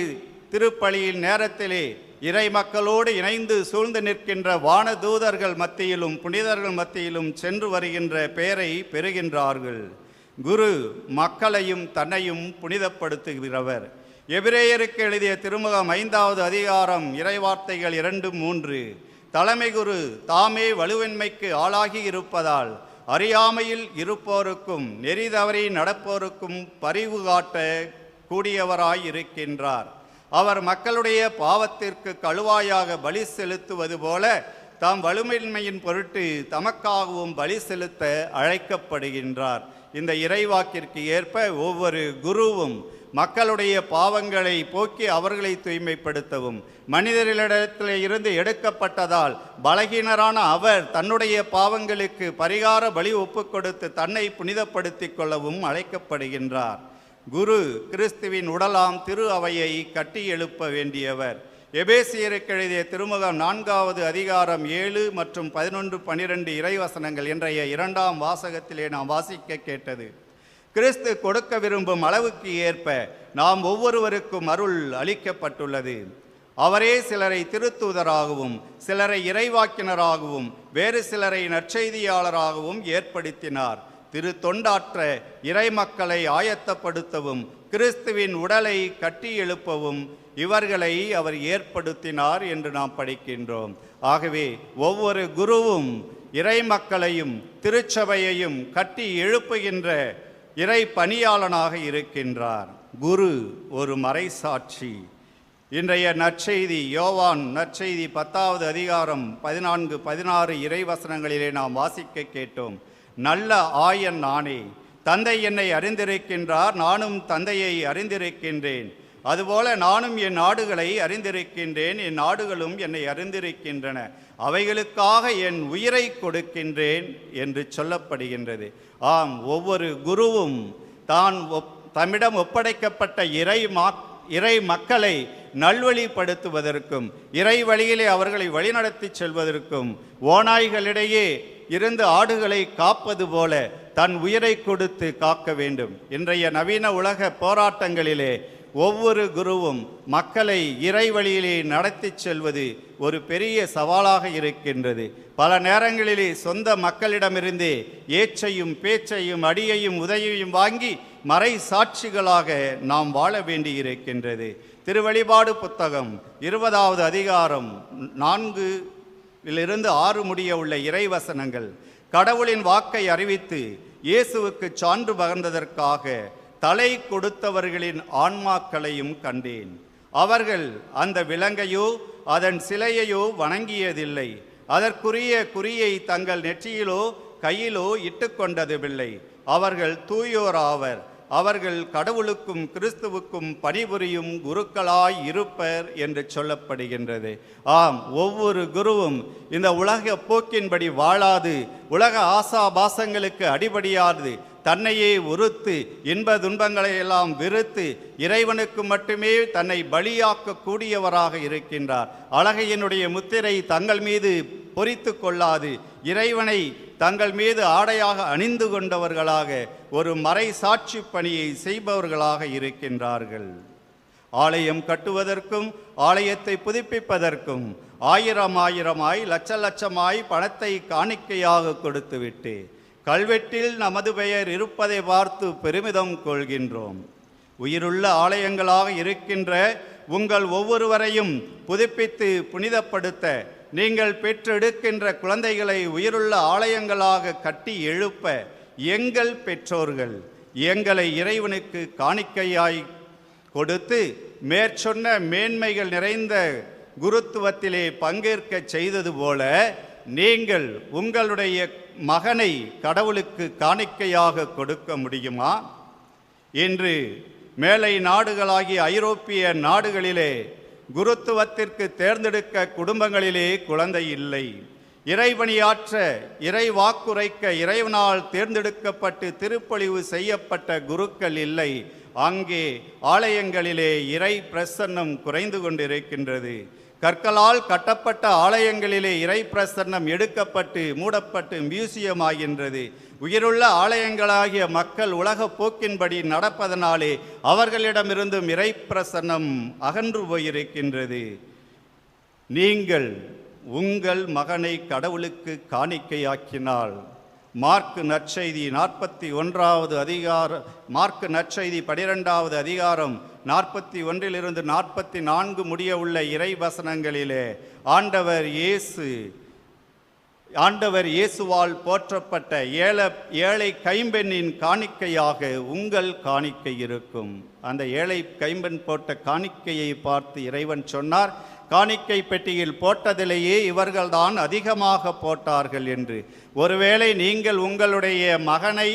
திருப்பலியின் நேரத்திலே இறை மக்களோடு இணைந்து சூழ்ந்து நிற்கின்ற வானதூதர்கள் மத்தியிலும் புனிதர்கள் மத்தியிலும் சென்று வருகின்ற பெயரை பெறுகின்றார்கள். குரு மக்களையும் தன்னையும் புனிதப்படுத்துகிறவர். எபிரேயருக்கு எழுதிய திருமுகம் 5வது அதிகாரம் இறைவார்த்தைகள் 2-3. தலைமை குரு தாமே வலுவின்மைக்கு ஆளாகி இருப்பதால் அறியாமையில் இருப்போருக்கும் நெறி தவறி நடப்போருக்கும் பரிவு காட்ட கூடியவராய் இருக்கின்றார். அவர் மக்களுடைய பாவத்திற்கு கழுவாயாக பலி செலுத்துவது போல தாம் வலுவின்மையின் பொருட்டு தமக்காகவும் பலி செலுத்த அழைக்கப்படுகின்றார். இந்த இறைவாக்கிற்கு ஏற்ப ஒவ்வொரு குருவும் மக்களுடைய பாவங்களை போக்கி அவர்களை தூய்மைப்படுத்தவும், மனிதர்களிடத்தில் இருந்து எடுக்கப்பட்டதால் பலகீனரான அவர் தன்னுடைய பாவங்களுக்கு பரிகார பலி ஒப்பு கொடுத்து தன்னை புனிதப்படுத்தி கொள்ளவும் அழைக்கப்படுகின்றார். குரு கிறிஸ்துவின் உடலாம் திரு அவையை கட்டி எழுப்ப வேண்டியவர். எபேசியருக்கு எழுதிய திருமுகம் 4வது அதிகாரம் 7 மற்றும் 11-12 இறைவசனங்கள் இன்றைய 2ஆம் வாசகத்திலே நாம் வாசிக்க கேட்டது. கிறிஸ்து கொடுக்க விரும்பும் அளவுக்கு ஏற்ப நாம் ஒவ்வொருவருக்கும் அருள் அளிக்கப்பட்டுள்ளது. அவரே சிலரை திருத்தூதராகவும் சிலரை இறைவாக்கினராகவும் வேறு சிலரை நற்செய்தியாளராகவும் ஏற்படுத்தினார். திரு தொண்டாற்ற இறை மக்களை ஆயத்தப்படுத்தவும் கிறிஸ்துவின் உடலை கட்டி எழுப்பவும் இவர்களை அவர் ஏற்படுத்தினார் என்று நாம் படிக்கின்றோம். ஆகவே ஒவ்வொரு குருவும் இறை மக்களையும் திருச்சபையையும் கட்டி எழுப்புகின்ற இறை பணியாளனாக இருக்கின்றார். குரு ஒரு மறைசாட்சி. இன்றைய நற்செய்தி யோவான் நற்செய்தி 10வது அதிகாரம் 14-16 இறைவசனங்களிலே நாம் வாசிக்க கேட்டோம். நல்ல ஆயன் நானே, தந்தை என்னை அறிந்திருக்கின்றார், நானும் தந்தையை அறிந்திருக்கின்றேன். அதுபோல நானும் என் ஆடுகளை அறிந்திருக்கின்றேன், என் ஆடுகளும் என்னை அறிந்திருக்கின்றன, அவைகளுக்காக என் உயிரை கொடுக்கின்றேன் என்று சொல்லப்படுகின்றது. ஆம், ஒவ்வொரு குருவும் தம்மிடம் ஒப்படைக்கப்பட்ட இறை மக்களை நல்வழிப்படுத்துவதற்கும் இறை வழியிலே அவர்களை வழிநடத்தி செல்வதற்கும் ஓநாய்களிடையே இருந்து ஆடுகளை காப்பது போல தன் உயிரை கொடுத்து காக்க வேண்டும். இன்றைய நவீன உலக போராட்டங்களிலே ஒவ்வொரு குருவும் மக்களை இறை வழியிலே நடத்தி செல்வது ஒரு பெரிய சவாலாக இருக்கின்றது. பல நேரங்களிலே சொந்த மக்களிடமிருந்தே ஏச்சையும் பேச்சையும் அடியையும் உதவியும் வாங்கி மறை சாட்சிகளாக நாம் வாழ வேண்டி இருக்கின்றது. திருவழிபாடு புத்தகம் 20வது அதிகாரம் 4 6 முடிய உள்ள இறைவசனங்கள் கடவுளின் வாக்கை அறிவித்து இயேசுவுக்கு சான்று பகர்ந்ததற்காக தலை கொடுத்தவர்களின் ஆன்மாக்களையும் கண்டேன். அவர்கள் அந்த விலங்கையோ அதன் சிலையையோ வணங்கியதில்லை, அதற்குரிய குறியை தங்கள் நெற்றியிலோ கையிலோ இட்டுக்கொண்டதுமில்லை. அவர்கள் தூயோராவர், அவர்கள் கடவுளுக்கும் கிறிஸ்துவுக்கும் பணிபுரியும் குருக்களாய் இருப்பர் என்று சொல்லப்படுகின்றது. ஆம், ஒவ்வொரு குருவும் இந்த உலக போக்கின்படி வாழாது, உலக ஆசாபாசங்களுக்கு அடிபடியாது, தன்னையே உறுத்து இன்ப துன்பங்களை எல்லாம் வெறுத்து இறைவனுக்கு மட்டுமே தன்னை பலியாக்க கூடியவராக இருக்கின்றார். அழகையினுடைய முத்திரை தங்கள் மீது பொறித்து கொள்ளாது இறைவனை தங்கள் மீது ஆடையாக அணிந்து கொண்டவர்களாக ஒரு மறை சாட்சி பணியை செய்பவர்களாக இருக்கின்றார்கள். ஆலயம் கட்டுவதற்கும் ஆலயத்தை புதுப்பிப்பதற்கும் ஆயிரமாய் லட்சமாய் பணத்தை காணிக்கையாக கொடுத்துவிட்டு கல்வெட்டில் நமது பெயர் இருப்பதை பார்த்து பெருமிதம் கொள்கின்றோம். உயிருள்ள ஆலயங்களாக இருக்கின்ற உங்கள் ஒவ்வொருவரையும் புதுப்பித்து புனிதப்படுத்த நீங்கள் பெற்றெடுக்கின்ற குழந்தைகளை உயிருள்ள ஆலயங்களாக கட்டி எழுப்ப எங்கள் பெற்றோர்கள் எங்களை இறைவனுக்கு காணிக்கையாய் கொடுத்து மேற்சொன்ன மேன்மைகள் நிறைந்த குருத்துவத்திலே பங்கேற்க செய்தது போல நீங்கள் உங்களுடைய மகனை கடவுளுக்கு காணிக்கையாக கொடுக்க முடியுமா? இன்று மேலை நாடுகளாகிய ஐரோப்பிய நாடுகளிலே குருத்துவத்திற்கு தேர்ந்தெடுக்க குடும்பங்களிலே குழந்தை இல்லை. இறைபணியாற்ற, இறை வாக்குரைக்க இறைவனால் தேர்ந்தெடுக்கப்பட்டு திருப்பொழிவு செய்யப்பட்ட குருக்கள் இல்லை. அங்கே ஆலயங்களிலே இறை பிரசன்னம் குறைந்து கொண்டிருக்கின்றது. கற்களால் கட்டப்பட்ட ஆலயங்களிலே இறை பிரசன்னம் எடுக்கப்பட்டு மூடப்பட்டு மியூசியம் ஆகின்றது. உயிருள்ள ஆலயங்களாகிய மக்கள் உலக போக்கின்படி நடப்பதனாலே அவர்களிடமிருந்தும் இறை பிரசன்னம் அகன்று போயிருக்கின்றது. நீங்கள் உங்கள் மகனை கடவுளுக்கு காணிக்கையாக்கினால், மார்க்கு நற்செய்தி 41வது அதிகாரம், மார்க்கு நற்செய்தி 12வது அதிகாரம் 41 44 முடிய உள்ள இறை வசனங்களிலே ஆண்டவர் இயேசுவால் போற்றப்பட்ட ஏழை கைம்பெண்ணின் காணிக்கையாக உங்கள் காணிக்கை இருக்கும். அந்த ஏழை கைம்பெண் போட்ட காணிக்கையை பார்த்து இறைவன் சொன்னார், காணிக்கை பெட்டியில் போட்டதிலேயே இவர்கள்தான் அதிகமாக போட்டார்கள் என்று. ஒருவேளை நீங்கள் உங்களுடைய மகனை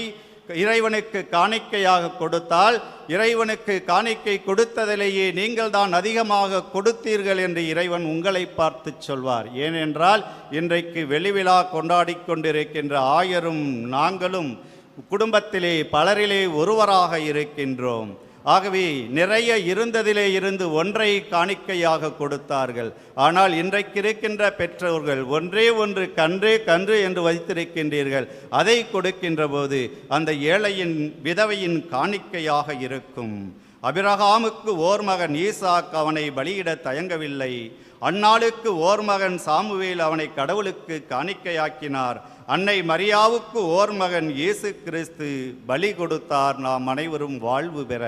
இறைவனுக்கு காணிக்கையாக கொடுத்தால், இறைவனுக்கு காணிக்கை கொடுத்ததிலேயே நீங்கள் தான் அதிகமாக கொடுத்தீர்கள் என்று இறைவன் உங்களை பார்த்து சொல்வார். ஏனென்றால் இன்றைக்கு வெளிவிழா கொண்டாடி கொண்டிருக்கின்ற ஆயரும் நாங்களும் குடும்பத்திலே பலரிலே ஒருவராக இருக்கின்றோம். ஆகவே நிறைய இருந்ததிலே இருந்து ஒன்றை காணிக்கையாக கொடுத்தார்கள். ஆனால் இன்றைக்கு இருக்கின்ற பெற்றோர்கள் ஒன்றே ஒன்று கன்று என்று வைத்திருக்கின்றீர்கள். அதை கொடுக்கின்ற போது அந்த ஏழையின் விதவையின் காணிக்கையாக இருக்கும். அபிரகாமுக்கு ஓர் மகன் ஈசாக், அவனை பலியிட தயங்கவில்லை. அன்னாளுக்கு ஓர் மகன் சாமுவேல், அவனை கடவுளுக்கு காணிக்கையாக்கினார். அன்னை மரியாவுக்கு ஓர் மகன் இயேசு கிறிஸ்து பலி கொடுத்தார், நாம் அனைவரும் வாழ்வு பெற.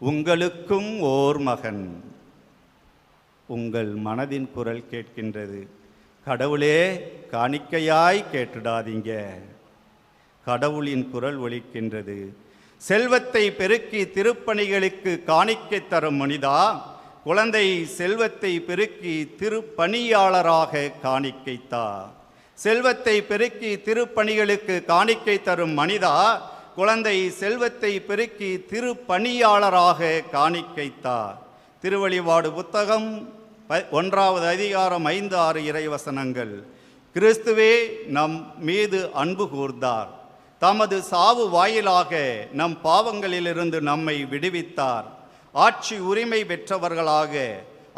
உங்களுக்கும் ஓர் மகன். உங்கள் மனதின் குரல் கேட்கின்றது. கடவுளே, காணிக்கையாய் கேட்டுடாதீங்க. கடவுளின் குரல் ஒலிக்கின்றது. செல்வத்தை பெருக்கி திருப்பணிகளுக்கு காணிக்கை தரும் மனிதா, குழந்தை செல்வத்தை பெருக்கி திருப்பணியாளராக காணிக்கைத்தா. செல்வத்தை பெருக்கி திருப்பணிகளுக்கு காணிக்கை தரும் மனிதா, குழந்தை செல்வத்தை பெருக்கி திருப்பணியாளராக காணிக்கைத்தா. திருவழிபாடு புத்தகம் 1வது அதிகாரம் 5-6 இறைவசனங்கள். கிறிஸ்துவே நம் மீது அன்பு கூர்ந்தார். தமது சாவு வாயிலாக நம் பாவங்களிலிருந்து நம்மை விடுவித்தார். ஆட்சி உரிமை பெற்றவர்களாக,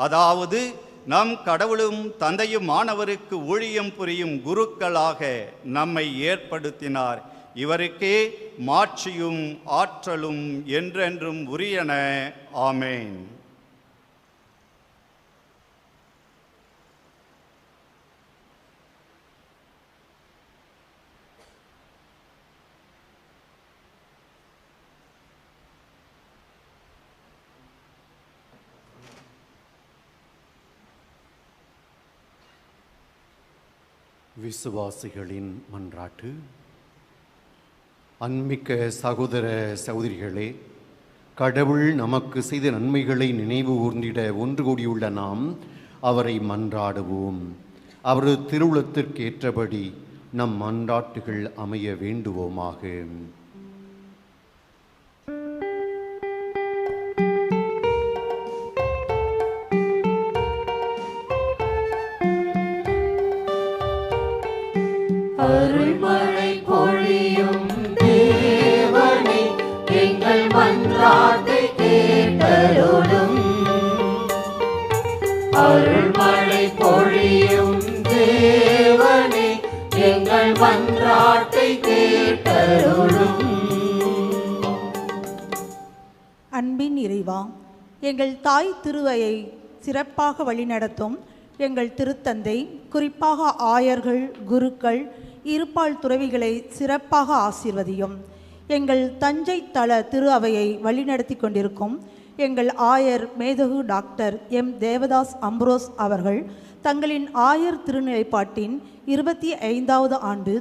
அதாவது நம் கடவுளும் தந்தையும் ஆனவருக்கு ஊழியம் புரியும் குருக்களாக நம்மை ஏற்படுத்தினார். இவருக்கே மாட்சியும் ஆற்றலும் என்றென்றும் உரியன. ஆமேன். விசுவாசிகளின் மன்றாட்டு. அன்மிக்க சகோதர சகோதரிகளே, கடவுள் நமக்கு செய்த நன்மைகளை நினைவு கூர்ந்திட ஒன்று கூடியுள்ள நாம் அவரை மன்றாடுவோம். அவரது திருவுளத்திற்கு ஏற்றபடி நம் மன்றாட்டுகள் அமைய வேண்டுவோமாக. அருள்மழை பொழியும் தேவனே, எங்கள் மன்றாட்டை கேட்டருளும். அருள்மழை பொழியும் தேவனே, எங்கள் மன்றாட்டை கேட்டருளும். அன்பின் இறைவா, எங்கள் தாய் திருவையை சிறப்பாக வழிநடத்தும் எங்கள் திருத்தந்தை, குறிப்பாக ஆயர்கள், குருக்கள், இருப்பால் துறவிகளை சிறப்பாக ஆசீர்வதியும். எங்கள் தஞ்சை தல திரு அவையை வழிநடத்தி கொண்டிருக்கும் எங்கள் ஆயர் மேதகு டாக்டர் எம் தேவதாஸ் அம்ப்ரோஸ் அவர்கள் தங்களின் ஆயர் திருநிலைப்பாட்டின் 25வது ஆண்டு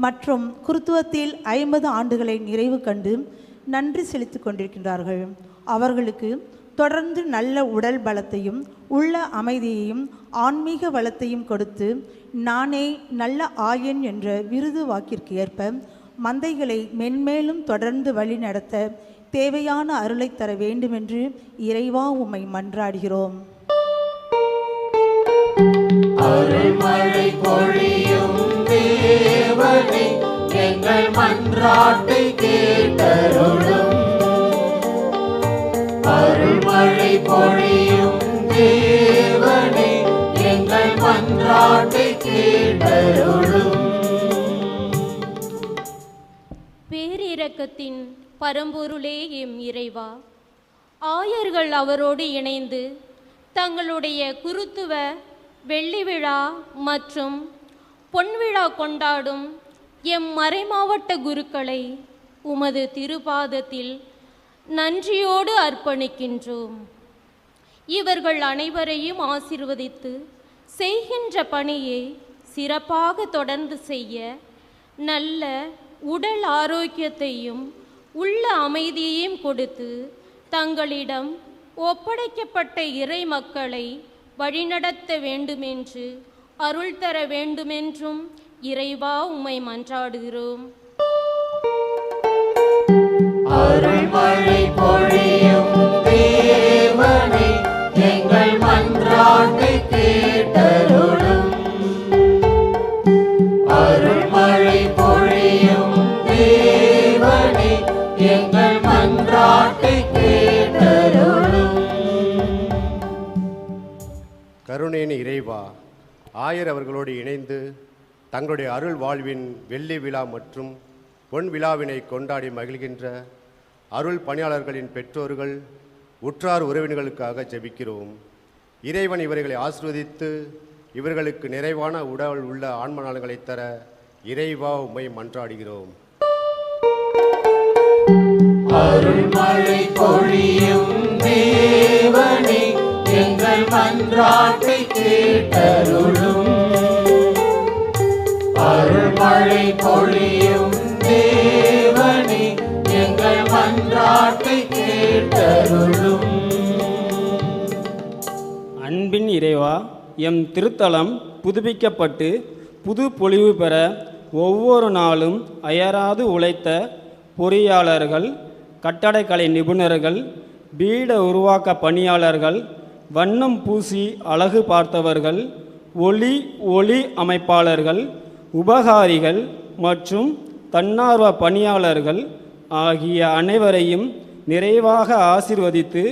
மற்றும் குருத்துவத்தில் 50 ஆண்டுகளை நிறைவு கண்டு நன்றி செலுத்திக் கொண்டிருக்கின்றார்கள். அவர்களுக்கு தொடர்ந்து நல்ல உடல் பலத்தையும் உள்ள அமைதியையும் ஆன்மீக வளத்தையும் கொடுத்து, நானே நல்ல ஆயன் என்ற விருது வாக்கிற்கு ஏற்ப மந்தைகளை மென்மேலும் தொடர்ந்து வழி நடத்த தேவையான அருளை தர வேண்டுமென்று இறைவா உம்மை மன்றாடுகிறோம். அருள்மழை பொழியும் தேவனே, எங்கள் மன்றாட்டை கேட்டருளும். அருள்மழை பொழியும் தேவனே, எங்கள் மன்றாட்டை கேட்டருளும். பேரிரக்கத்தின் பரம்பொருளே எம் இறைவா, ஆயர்கள் அவரோடு இணைந்து தங்களுடைய குருத்துவ வெள்ளி விழா மற்றும் பொன்விழா கொண்டாடும் எம் மறைமாவட்ட குருக்களை உமது திருப்பாதத்தில் நன்றியோடு அர்ப்பணிக்கின்றோம். இவர்கள் அனைவரையும் ஆசீர்வதித்து செய்கின்ற பணியை சிறப்பாக தொடர்ந்து செய்ய நல்ல உடல் ஆரோக்கியத்தையும் உள்ள அமைதியையும் கொடுத்து தங்களிடம் ஒப்படைக்கப்பட்ட இறை மக்களை வழிநடத்த வேண்டுமென்று அருள் தர வேண்டுமென்றும் இறைவா உம்மை மன்றாடுகிறோம். அருள்மழை பொழியும் தேவனே, எங்கள் மன்றாட்டை கேட்டருளும். அருள்மழை பொழியும் தேவனே, எங்கள் மன்றாட்டை கேட்டருளும். கருணையின் இறைவா, ஆயர் அவர்களோடு இணைந்து தங்களுடைய அருள் வாழ்வின் வெள்ளி விழா மற்றும் பொன் விழாவினை கொண்டாடி மகிழ்கின்ற அருள் பணியாளர்களின் பெற்றோர்கள், உற்றார் உறவினர்களுக்காக ஜெபிக்கிறோம். இறைவன் இவர்களை ஆசீர்வதித்து இவர்களுக்கு நிறைவான உடல் உள்ள ஆன்ம நலன்களை தர இறைவா உம்மை மன்றாடுகிறோம். அருள்மழை பொழியும் தேவனே, எங்கள் மன்றாட்டை கேட்டருளும். அருள்மழை பொழியும் தேவனே, எங்கள் மன்றாட்டை கேட்டருளும். அன்பின் இறைவா, எம் திருத்தலம் புதுப்பிக்கப்பட்டு புது பொலிவு பெற ஒவ்வொரு நாளும் அயராது உழைத்த பொறியாளர்கள், கட்டடக்கலை நிபுணர்கள், பீட உருவாக்க பணியாளர்கள், வண்ணம் பூசி அழகு பார்த்தவர்கள், ஒளி அமைப்பாளர்கள், உபகாரிகள் மற்றும் தன்னார்வ பணியாளர்கள் ஆகிய அனைவரையும் நிறைவாக ஆசீர்வதித்து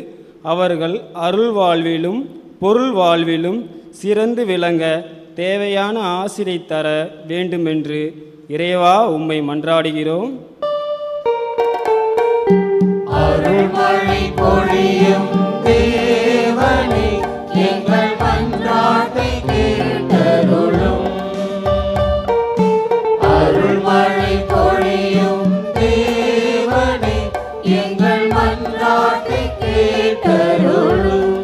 அவர்கள் அருள் வாழ்விலும் பொருள் வாழ்விலும் சிறந்து விளங்க தேவையான ஆசிரை தர வேண்டுமென்று இறைவா உம்மை மன்றாடுகிறோம். அருள்மழை பொழியும் தேவனே, எங்கள் மன்றாட்டை கேட்டருளும். அருள்மழை பொழியும் தேவனே, எங்கள் மன்றாட்டை கேட்டருளும்.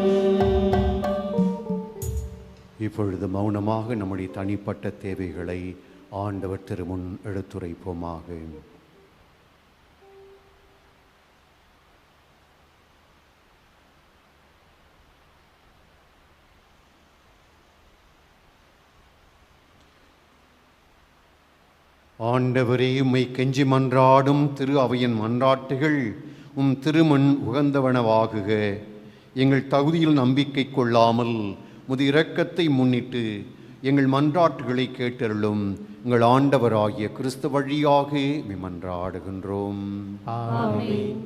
இப்பொழுது மௌனமாக நம்முடைய தனிப்பட்ட தேவைகளை ஆண்டவர் திருமுன் எடுத்துரைப்போமாக. ஆண்டவரே, உம்மை கெஞ்சி மன்றாடும் திரு அவையின் மன்றாட்டுகள் உம் திருமண் உகந்தவனவாகுக. எங்கள் தகுதியில் நம்பிக்கை கொள்ளாமல் முது இரக்கத்தை முன்னிட்டு எங்கள் மன்றாட்டுகளை கேட்டருளும். எங்கள் ஆண்டவராகிய கிறிஸ்து வழியாக மன்றாடுகின்றோம். ஆமென்.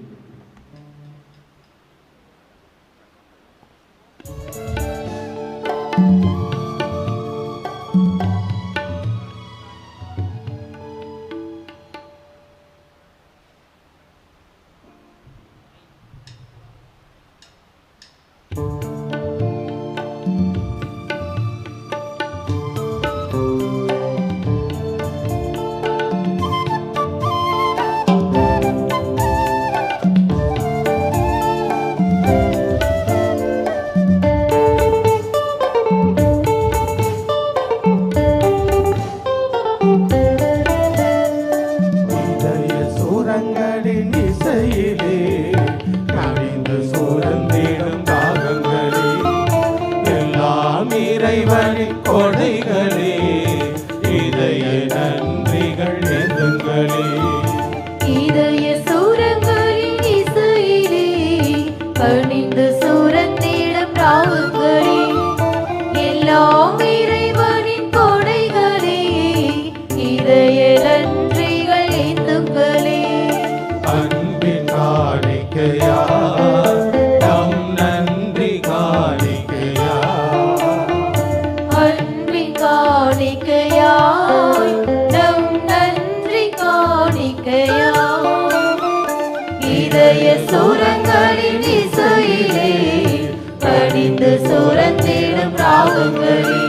இதய சூரங்களின் இசை நம் நன்றி காணிக்கையாய் இதய சுரங்களின் இசையிலே கனிந்து சுரந்திடும் ராகங்களே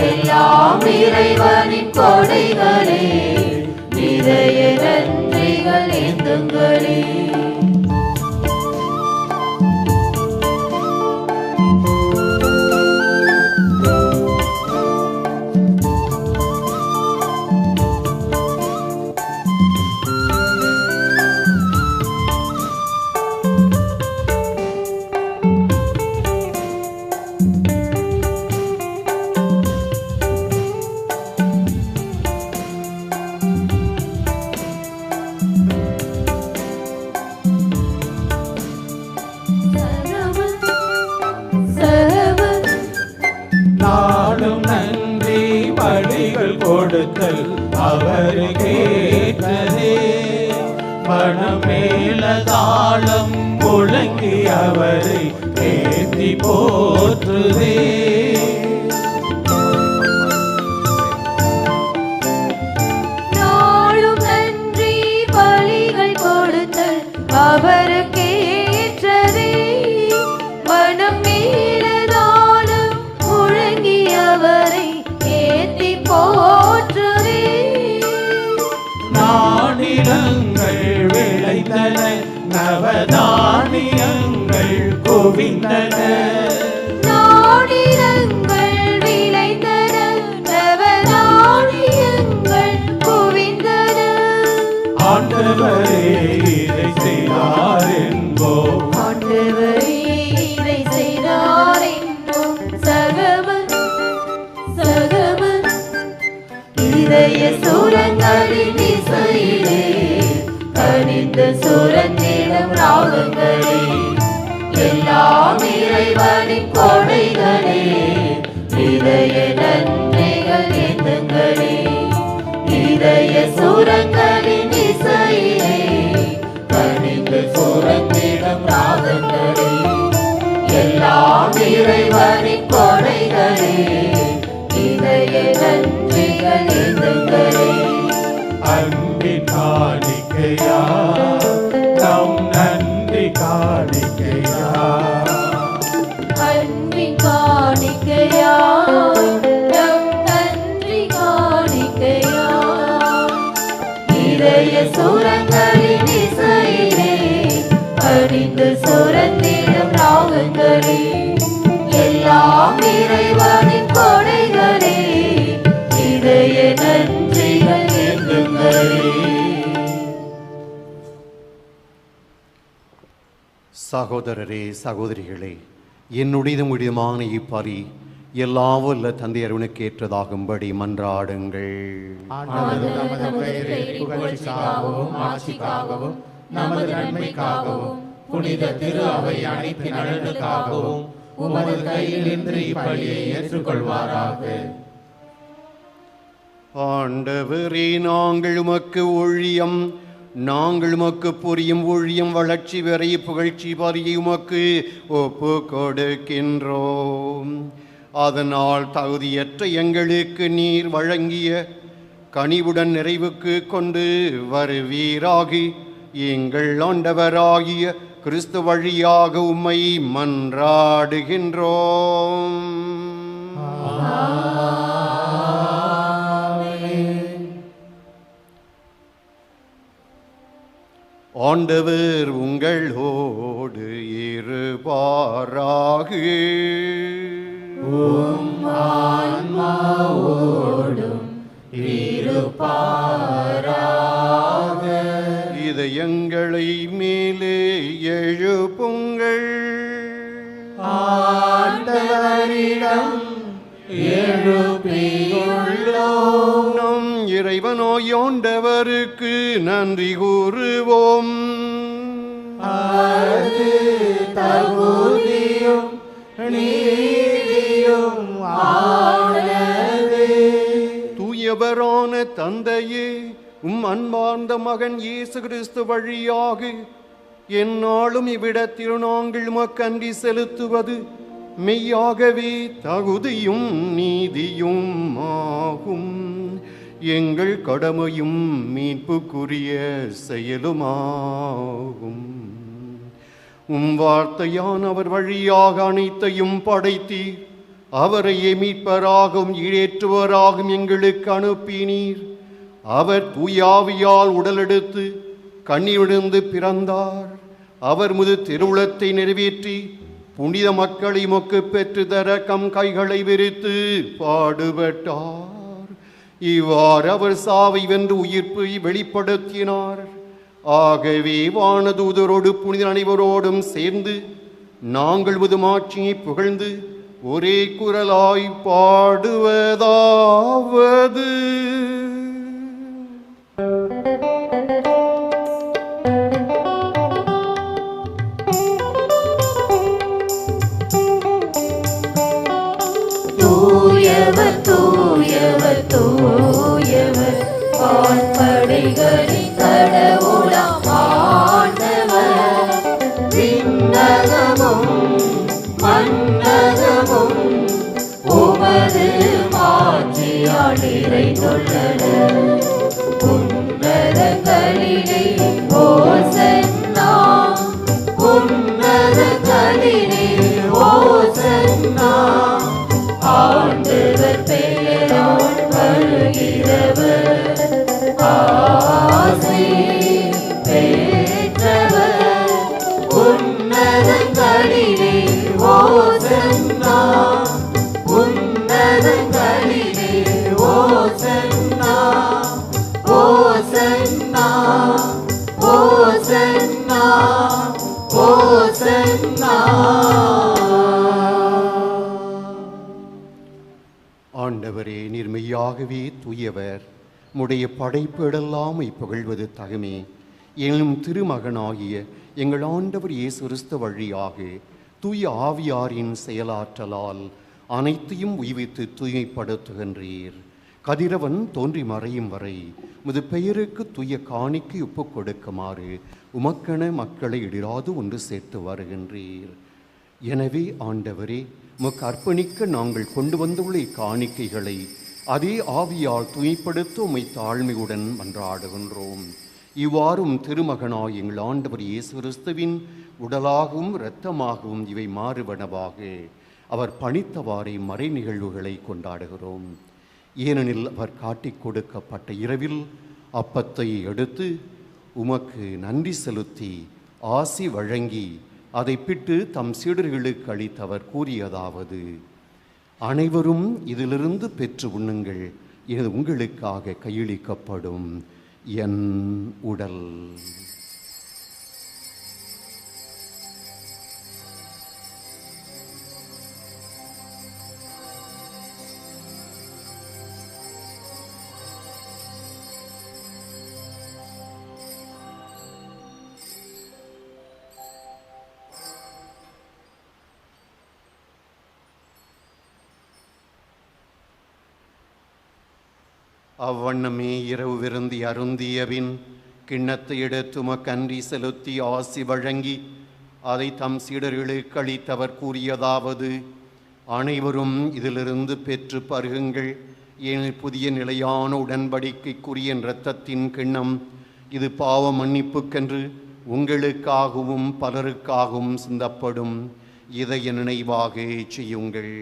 எல்லாம் இறைவனின் கொடைகளே இதய நன்றிகள் ஏந்துங்களே. நாளும் நன்றி பலிகள் கொடுத்தல் அவருக்கேற்றதே மனமேல தாளம் முழங்கி அவரை ஏற்றி போற்றுதே. நாளும் நன்றி பலிகள் கொடுத்தல் அவருக்கேற்றதே மனம் மேலதானம் முழங்கி அவரை ஏத்தி போற்றுதே. நானிலங்கள் விளைந்தன நவதானியங்கள் குவிந்தன நாடிரங்கள் விளைந்தன நவதானியங்கள் குவிந்தன ஆண்டவரே இதை செய்தார் என்போம் ஆண்டவரே இதை செய்தார் என்போம் சகமன் சகமன் இதய சுரங்களின் இசையிலே கனிந்து சுரந்திடும் ராகங்களே எல்லாம் இறைவனின் கொடைகளே இதய நன்றிகள் ஏந்துங்களே இதய சுரங்களின் இசையிலே கனிந்து சுரந்திடும் ராகங்களே எல்லாம் இறைவனின் கொடைகளே இதய நன்றிகள் ஏந்துங்களே. அன்பின் காணிக்கையா நம் நன்றி காணிக்கையா அன்பின் காணிக்கையாய் நம் நன்றி காணிக்கையாய் இதய சுரங்களின் இசையிலே கனிந்து சுரந்திடும் ராகங்களே எல்லாம் இறைவனின் கொடைகளே இதய நன்றிகள் ஏந்துங்களே. சகோதரரே சகோதரிகளே, என்னுடைய முடியுமான இப்பறி எல்லாவல்ல தந்தை அருணுக்கு ஏற்றதாகும்படி மன்றாடுங்கள். ஆண்டவர் தமது பெயரை புகழ்ச்சிக்காகவும் ஆட்சிக்காகவும் நமது நன்மைக்காகவும் புனித திரு அவை அனைத்து நலனுக்காகவும் உமது கையில் இன்று இப்பலியை ஏற்றுக்கொள்வாராக. ஆண்டவரே, நாங்கள் உமக்கு ஊழியம் நாங்கள் உமக்கு புரியும் ஊழியம் வளர்ச்சி வரை புகழ்ச்சி பறியை உமக்கு ஒப்பு கொடுக்கின்றோம். அதனால் தகுதியற்ற எங்களுக்கு நீர் வழங்கிய கனிவுடன் நிறைவுக்கு கொண்டு வருவீராகி எங்கள் ஆண்டவராகிய கிறிஸ்து வழியாக உம்மை மன்றாடுகின்றோம். ஆண்டவர் உங்களோடு இருப்பாராக. இதயங்களை மேலே எழுப்புங்கள். ஆண்டவரிடம் எழுப்பியுள்ளோம். நம் இறைவனாயாண்டவருக்கு நன்றி கூறுவோம். அது தகுதியும் நீதியும் ஆனதே. தூயவரான தந்தையே, உம் அன்பார்ந்த மகன் இயேசு கிறிஸ்து வழியாக எந்நாளும் இவ்விடத்தில் நாங்கள் உமக்கன்றி செலுத்துவது மெய்யாகவே தகுதியும் நீதியும் ஆகும். எங்கள் கடமையும் மீட்புக்குரிய செயலுமாகும். வார்த்தையான் அவர் வழியாக அனைத்தையும் படைத்தீர். அவரையே மீட்பராகவும் ஈடேற்றுவராகவும் எங்களுக்கு அனுப்பினீர். அவர் தூயாவியால் உடலெடுத்து கண்ணிவிழுந்து பிறந்தார். அவர் முது திருவுளத்தை நிறைவேற்றி புனித மக்களை மொக்கு பெற்று தர கம் கைகளை விரித்து பாடுபட்டார். இவ்வாறு அவர் சாவை வென்று உயிர்ப்பை வெளிப்படுத்தினார். ஆகவே வானதூதரோடு புனித அனைவரோடும் சேர்ந்து நாங்கள் முதுமாட்சியை புகழ்ந்து ஒரே குரலாய் பாடுவதாவது: தூயவர் தூயவர் தூயவர் வான்படைகளின் கடவுளாம் ஆண்டவர். விண்ணகமும் மண்ணகமும் உமது மாட்சியால் நிறைந்துள்ளன. உன்னதங்களிலே ஓசன்னா, உன்னதங்களிலே ஓசன்னா. ஆண்டவர் பெயரால் வருகிறவர் ஆசி பெற்றவர். உன்னதங்களிலே ஓசன்னா, உன்னதங்களிலே ஓசன்னா. ஓசன்னா ஓசன்னா ஓசன்னா. ஆண்டவரே, நீர் மெய்யாகவே தூயவர். உம்முடைய படைப்புகளெல்லாம் புகழ்வது தகுமே. எனும் திருமகனாகிய எங்கள் ஆண்டவர் இயேசு கிறிஸ்து வழியாக தூய ஆவியாரின் செயலாற்றலால் அனைத்தையும் உய்வித்து தூய்மைப்படுத்துகின்றீர். கதிரவன் தோன்றி மறையும் வரை முது பெயருக்கு தூய காணிக்கை ஒப்புக் கொடுக்குமாறு உமக்கென மக்களை இடிராது ஒன்று சேர்த்து வருகின்றீர். எனவே ஆண்டவரே, உமக்கு அர்ப்பணிக்க நாங்கள் கொண்டு வந்துள்ள இக்காணிக்கைகளை அதே ஆவியால் தூய்மைப்படுத்த உம்மை தாழ்மையுடன் மன்றாடுகின்றோம். இவ்வாறும் திருமகனாய் எங்கள் ஆண்டவர் இயேசு கிறிஸ்துவின் உடலாகவும் இரத்தமாகவும் இவை மாறுவனவாக அவர் பணித்தவாறே மறை நிகழ்வுகளை கொண்டாடுகிறோம். ஏனெனில் அவர் காட்டிக் கொடுக்கப்பட்ட இரவில் அப்பத்தை எடுத்து உமக்கு நன்றி செலுத்தி ஆசி வழங்கி அதை பிட்டு தம் சீடர்களுக்கு அளித்தவர் கூறியதாவது: அனைவரும் இதிலிருந்து பெற்று உண்ணுங்கள், இது உங்களுக்காக கையளிக்கப்படும் என் உடல். அவ்வண்ணமே இரவு விருந்தி அருந்தியபின் கிண்ணத்தை எடுத்து உமக்கன்றி செலுத்தி ஆசி வழங்கி அதை தம் சீடர்களுக்கு அளித்தவர் கூறியதாவது: அனைவரும் இதிலிருந்து பெற்று பருகுங்கள், ஏனில் புதிய நிலையான உடன்படிக்கைக்குரிய இரத்தத்தின் கிண்ணம். இது பாவ மன்னிப்புக்கென்று உங்களுக்காகவும் பலருக்காகவும் சிந்தப்படும். இதை நினைவாக செய்யுங்கள்.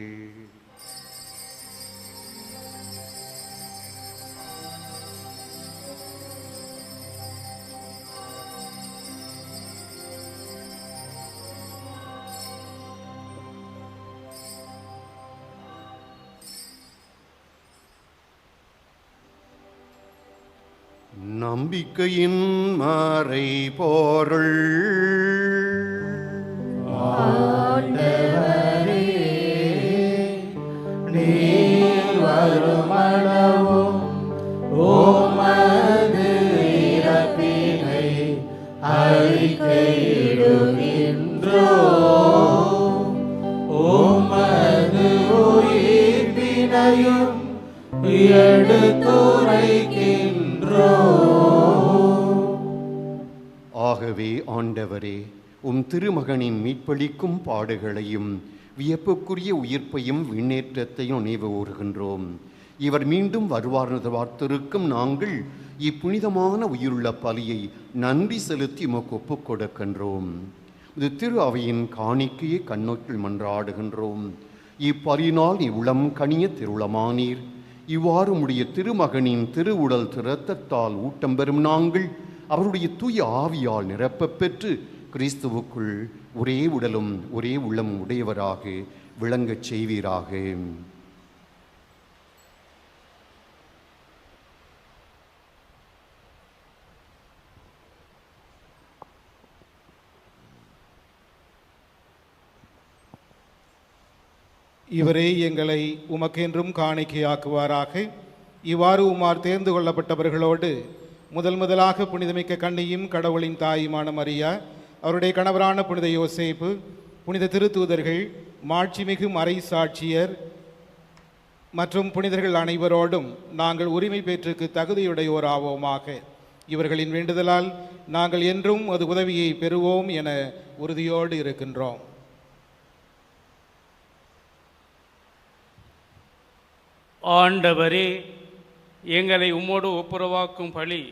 நம்பிக்கையின் மறை பொருள். ஆண்டவரே, நீர் வருமளவும் உமது இறப்பினை அறிக்கையிடுகின்றோம், உமது உயிர்ப்பினையும் எடுத்துரைக்கின்றோம். ஆகவே ஆண்டவரே, உம் திருமகனின் மீட்பளிக்கும் பாடுகளையும் வியப்புக்குரிய உயிர்ப்பையும் விண்ணேற்றத்தையும் நினைவு கூறுகின்றோம். இவர் மீண்டும் வருவார் என்று பார்த்திருக்கும் நாங்கள் இப்புனிதமான உயிருள்ள பலியை நன்றி செலுத்தி உமக்கு ஒப்புக் கொடுக்கின்றோம். இது திரு அவையின் காணிக்கையை கண்ணோக்கில் மன்றாடுகின்றோம். இப்பலியினால் நீ உளம் கனிய திருளமானீர். இவ்வாறு உடைய திருமகனின் திருவுடல் இரத்தத்தால் ஊட்டம் பெறும் நாங்கள் அவருடைய தூய ஆவியால் நிரப்பப் பெற்று கிறிஸ்துவுக்குள் ஒரே உடலும் ஒரே உள்ளமும் உடையவராக விளங்கச் செய்வீராக. இவரே எங்களை உமக்கென்றும் காணிக்கையாக்குவாராக. இவ்வாறு உமார் தேர்ந்து கொள்ளப்பட்டவர்களோடு முதலாக புனிதமிக்க கன்னியும் கடவுளின் தாயுமான மரியா, அவருடைய கணவரான புனித யோசேப்பு, புனித திருத்தூதர்கள், மாட்சிமிகு மறை சாட்சியர் மற்றும் புனிதர்கள் அனைவரோடும் நாங்கள் உரிமை பேற்றுக்கு தகுதியுடையோர் ஆவோமாக. இவர்களின் வேண்டுதலால் நாங்கள் என்றும் அது உதவியை பெறுவோம் என உறுதியோடு இருக்கின்றோம். ஆண்டவரே, எங்களை உம்மோடு ஒப்புரவாக்கும் பலி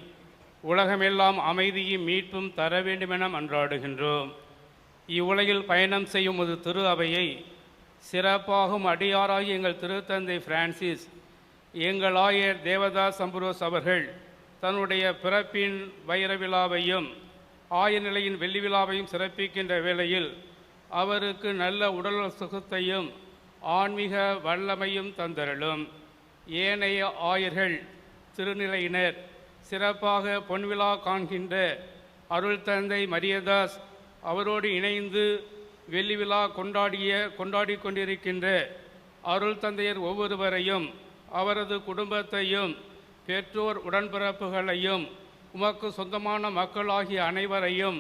உலகமெல்லாம் அமைதியும் மீட்பும் தர வேண்டுமென மன்றாடுகின்றோம். இவ்வுலகில் பயணம் செய்யும் ஒரு திரு அவையை சிறப்பாகும் அடியாராகி எங்கள் திருத்தந்தை பிரான்சிஸ், எங்கள் ஆயர் தேவதாஸ் அம்புரோஸ் அவர்கள் தன்னுடைய பிறப்பின் வைர விழாவையும் ஆயர் நிலையின் வெள்ளி விழாவையும் சிறப்பிக்கின்ற வேளையில் அவருக்கு நல்ல உடல் சுகத்தையும் ஆன்மீக வல்லமையும் தந்தருளும். ஏனைய ஆயர்கள் திருநிலையினர் சிறப்பாக பொன்விழா காண்கின்ற அருள் தந்தை மரியதாஸ் அவரோடு இணைந்து வெள்ளி விழா கொண்டாடி கொண்டிருக்கின்ற அருள் தந்தையர் ஒவ்வொருவரையும் அவரது குடும்பத்தையும் பெற்றோர் உடன்பிறப்புகளையும் உமக்கு சொந்தமான மக்களாகிய அனைவரையும்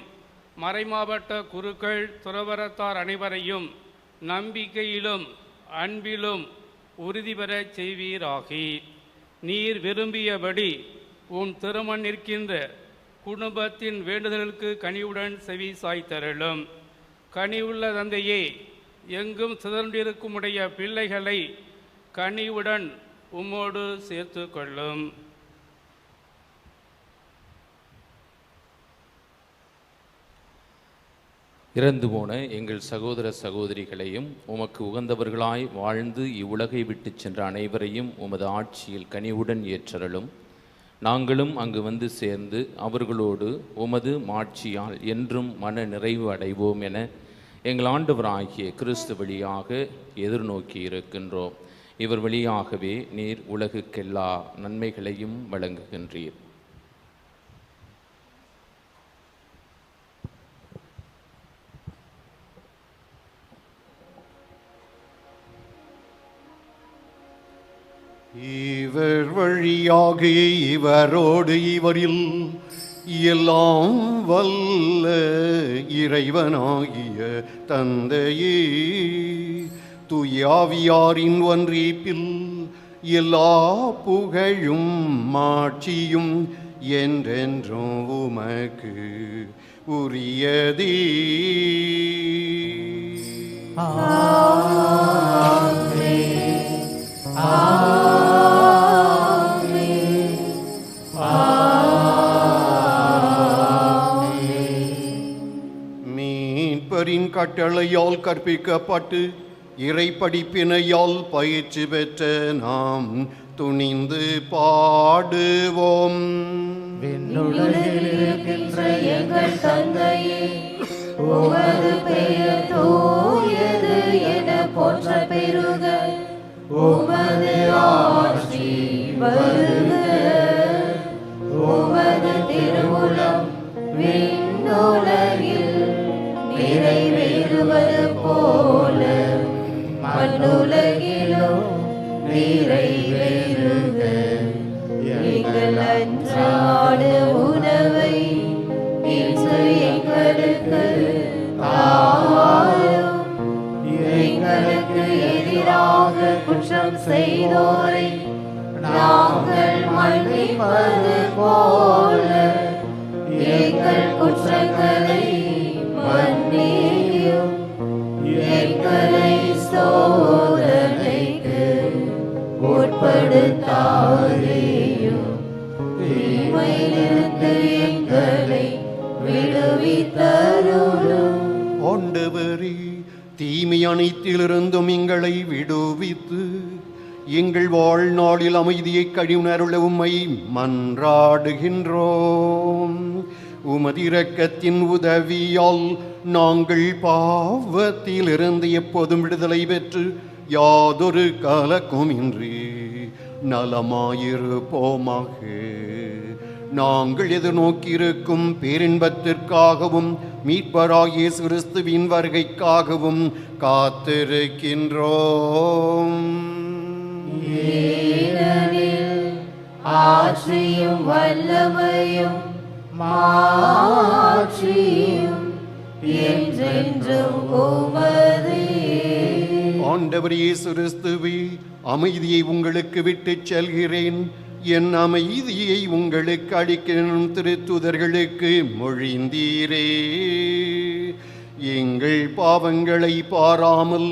மறைமாவட்ட குருக்கள் துறவரத்தார் அனைவரையும் நம்பிக்கையிலும் அன்பிலும் உறுதி பெறச் செய்வீராகி. நீர் விரும்பியபடி உன் திருமண் நிற்கின்ற குடும்பத்தின் வேண்டுதலுக்கு கனிவுடன் செவி சாய்த்தருளும். கனிவுள்ள தந்தையே, எங்கும் சிதறிருக்கும் உடைய பிள்ளைகளை கனிவுடன் உம்மோடு சேர்த்து கொள்ளும். இறந்து போன எங்கள் சகோதர சகோதரிகளையும் உமக்கு உகந்தவர்களாய் வாழ்ந்து இவ்வுலகை விட்டு சென்ற அனைவரையும் உமது ஆட்சியில் கனிவுடன் ஏற்றருளும். நாங்களும் அங்கு வந்து சேர்ந்து அவர்களோடு உமது மாட்சியால் என்றும் மன நிறைவு அடைவோம் என எங்கள் ஆண்டவராகிய கிறிஸ்து வழியாக எதிர்நோக்கி இருக்கின்றோம். இவர் வழியாகவே நீர் உலகுக்கெல்லா நன்மைகளையும் வழங்குகின்றீர். இவர் வழியாக இவரோடு இவரில் எல்லாம் வல்ல இறைவனாகிய தந்தையே, தூயாவியாரின் ஒன்றிப்பில் எல்லா புகழும் மாட்சியும் என்றென்றும் உமக்கு உரியதே. மீட்பரின் கட்டளையால் கற்பிக்கப்பட்டு இறை படிப்பினையால் பயிற்சி பெற்ற நாம் துணிந்து பாடுவோம். விண்ணுலகில் இருக்கின்ற எங்கள் தந்தையே, உமது பெயர் தூயது என போற்ற பெறுக. உமது ஆட்சி வருக. உமது திருவுளம் விண்ணுலகில் நிறைவேறுவது போல மண்ணுலகிலும் நிறைவேறுக. எங்கள் அன்றாட உணவை இன்று எங்களுக்கு தாரும். எங்களுக்கு எதிராக குற்றம் செய்தோரை நாங்கள் மன்னிப்பது போல எங்கள் குற்றங்களை மன்னியும். எங்களை சோதனைக்கு உட்படுத்த தீமையிலிருந்து எங்களை விடுவித்தருளும். ஆண்டவரே, தீமை அனைத்திலிருந்தும் எங்களை விடுவித்து எங்கள் வாழ்நாளில் அமைதியை கழிவுணருள உம்மை மன்றாடுகின்றோம். உமது இரக்கத்தின் உதவியால் நாங்கள் பாவத்திலிருந்து எப்போதும் விடுதலை பெற்று யாதொரு கலக்கமின்றி நலமாயிருப்போமாக. நாங்கள் எதிர்நோக்கியிருக்கும் பேரின்பத்திற்காகவும் மீட்பராகிய இயேசு கிறிஸ்துவின் வருகைக்காகவும் காத்திருக்கின்றோம். ஏனெனில் ஆட்சியும் வல்லமையும் மாட்சியும் என்றென்றும் உமதே. ஆண்டவர் இயேசு கிறிஸ்துவே, அமைதியை உங்களுக்கு விட்டுச் செல்கிறேன், என் அமைதியை உங்களுக்கு அளிக்கிறேன் திருத்தூதர்களுக்கு மொழிந்தீரே. எங்கள் பாவங்களை பாராமல்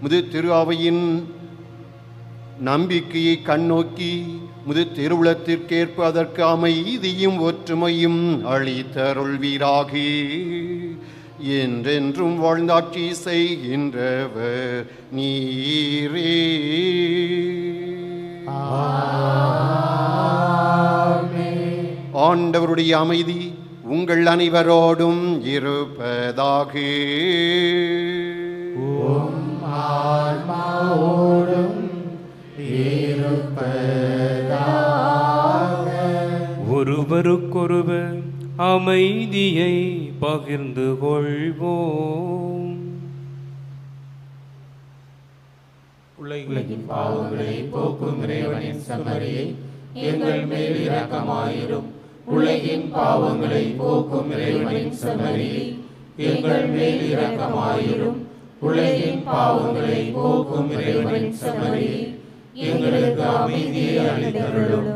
முது திரு அவையின் நம்பிக்கையை கண்ணோக்கி முது திருவுளத்திற்கேற்ப அதற்கு அமைதியும் ஒற்றுமையும் அளித்தருள்வீராக. என்றென்றும் வாழ்ந்தாட்சி செய்கின்றவர் நீரே. ஆண்டவருடைய அமைதி உங்கள் அனைவரோடும் இருப்பதாக. ஒருவருக்கொருவர் அமைதியை பகிர்ந்து கொள்வோம். உலகின் பாவங்களை போக்கும் இறைவனின் செம்மறியை எங்கள் மேல் இரக்கமாயிரும். உலகின் பாவங்களை போக்கும் இறைவனின் செம்மறியை எங்கள் மேல் இரக்கமாயிரும். உலகின் பாவங்களை போக்கும் இறைவனின் செம்மறியை எங்களுக்கு அமைதியை அளித்தருளும்.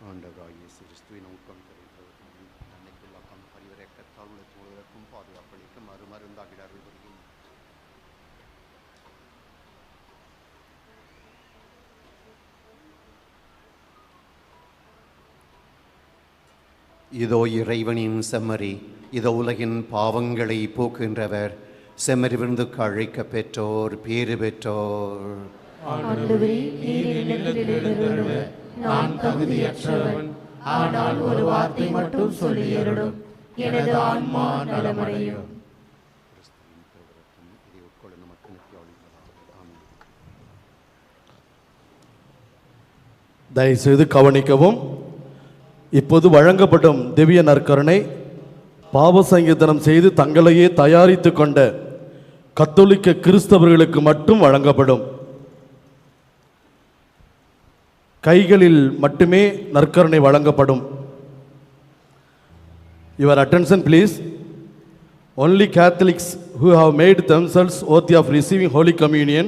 ஆண்டவராகிய இயேசு கிறிஸ்துவின் ஊக்கம் தெரிவிப்பதற்கும் நன்மைக்குள்ளாக்கம் பரிவரக்கத்தால் உலகத்துவதற்கும் பாதுகாப்பளிக்கும் மறுமருந்தாகிட அருள் புரியும். இதோ இறைவனின் செம்மறி, இதோ உலகின் பாவங்களை போக்குகின்றவர். செம்மறி விருந்துக்கு அழைக்க பெற்றோர் பேறு பெற்றோர். ஆண்டவரே, நீர் என்னிடத்தில் எழுந்தருள நான் தகுதியற்றவன். ஆனால் ஒரு வார்த்தை மட்டும் சொல்லியருளும், எனது ஆன்மா நலமடையும். தயவுசெய்து கவனிக்கவும். இப்போது வழங்கப்படும் திவ்ய நற்கருணை பாவ சங்கீதனம் செய்து தங்களையே தயாரித்து கொண்ட கத்தோலிக்க கிறிஸ்தவர்களுக்கு மட்டும் வழங்கப்படும். கைகளில் மட்டுமே நற்கருணை வழங்கப்படும். Your attention please. Only Catholics who have made themselves worthy of receiving Holy Communion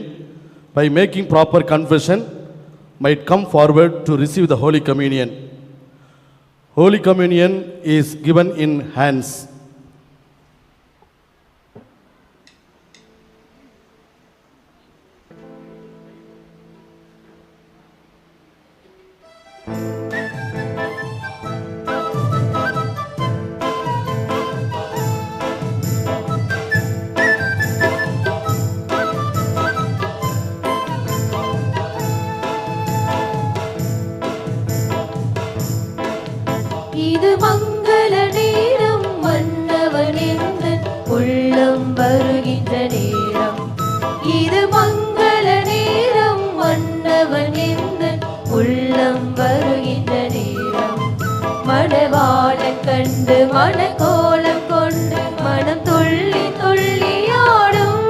by making proper confession might come forward to receive the Holy Communion. Holy Communion is given in hands. இது மங்கள நேரம், மன்னவன் எந்தன் உள்ளம் வருகின்ற நேரம். இது மங்கள நேரம், மன்னவன் எந்தன் உள்ளம் வருகின்ற நேரம். மணவாளன் கண்டு மணக்கோலம் கொண்டு மனம் துள்ளி துள்ளி ஆடும்.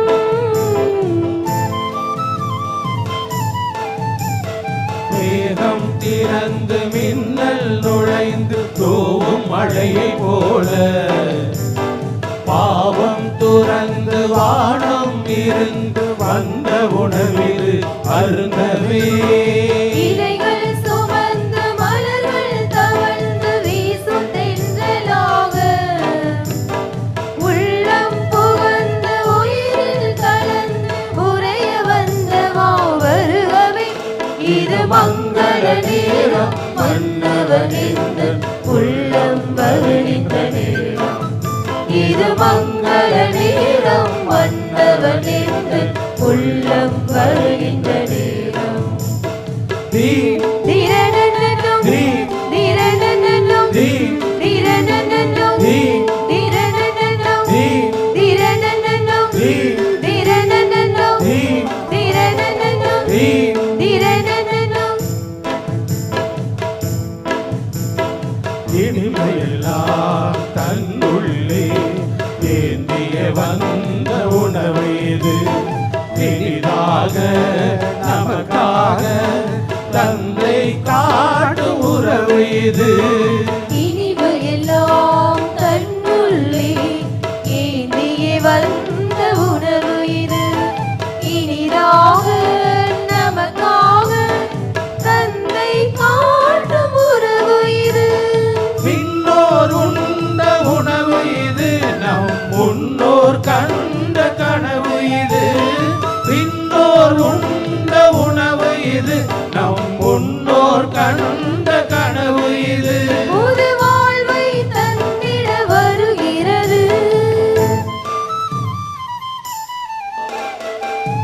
மேகம் திறந்து மின்னல் நுழைந்து தூவும் மழையை போல பாவம் துறந்து வானம் இருந்து வந்த உணவிது அருந்தவே. இலைகள் சுமந்து மலர்கள் தவழ்ந்து வீசும் தென்றலாக உள்ளம் நேரம் மன்னவன் எந்தன் உள்ளம் வருகின்ற நேரம் இது மங்கள நேரம் மன்னவன் எந்தன் உள்ளம் வருகின்ற நேரம் திரணனனும் திரணனனும் திரணனனும் திரணனனும் திரணனனும் திரணனனும் திரணனனும் திரணனனும் இனிமையெல்லாம் தன்னுள்ளே ஏந்திய வந்த உணவு இது இனிதாக நமக்காக தந்தை காட்டு உறவு இது இனிமையெல்லாம் தன்னுள்ளே ஏந்திய வந்த உணவு இது இனிதாக நமக்காக தந்தை காட்டும் உறவு இது விண்ணோர் உண்ட உணவு இது நம் முன்னோர் கண்ட கனவு இது விண்ணோர் உண்ட உணவு இது நம் முன்னோர் கண்ட கனவு இது புது வாழ்வை தந்திட வருகிறது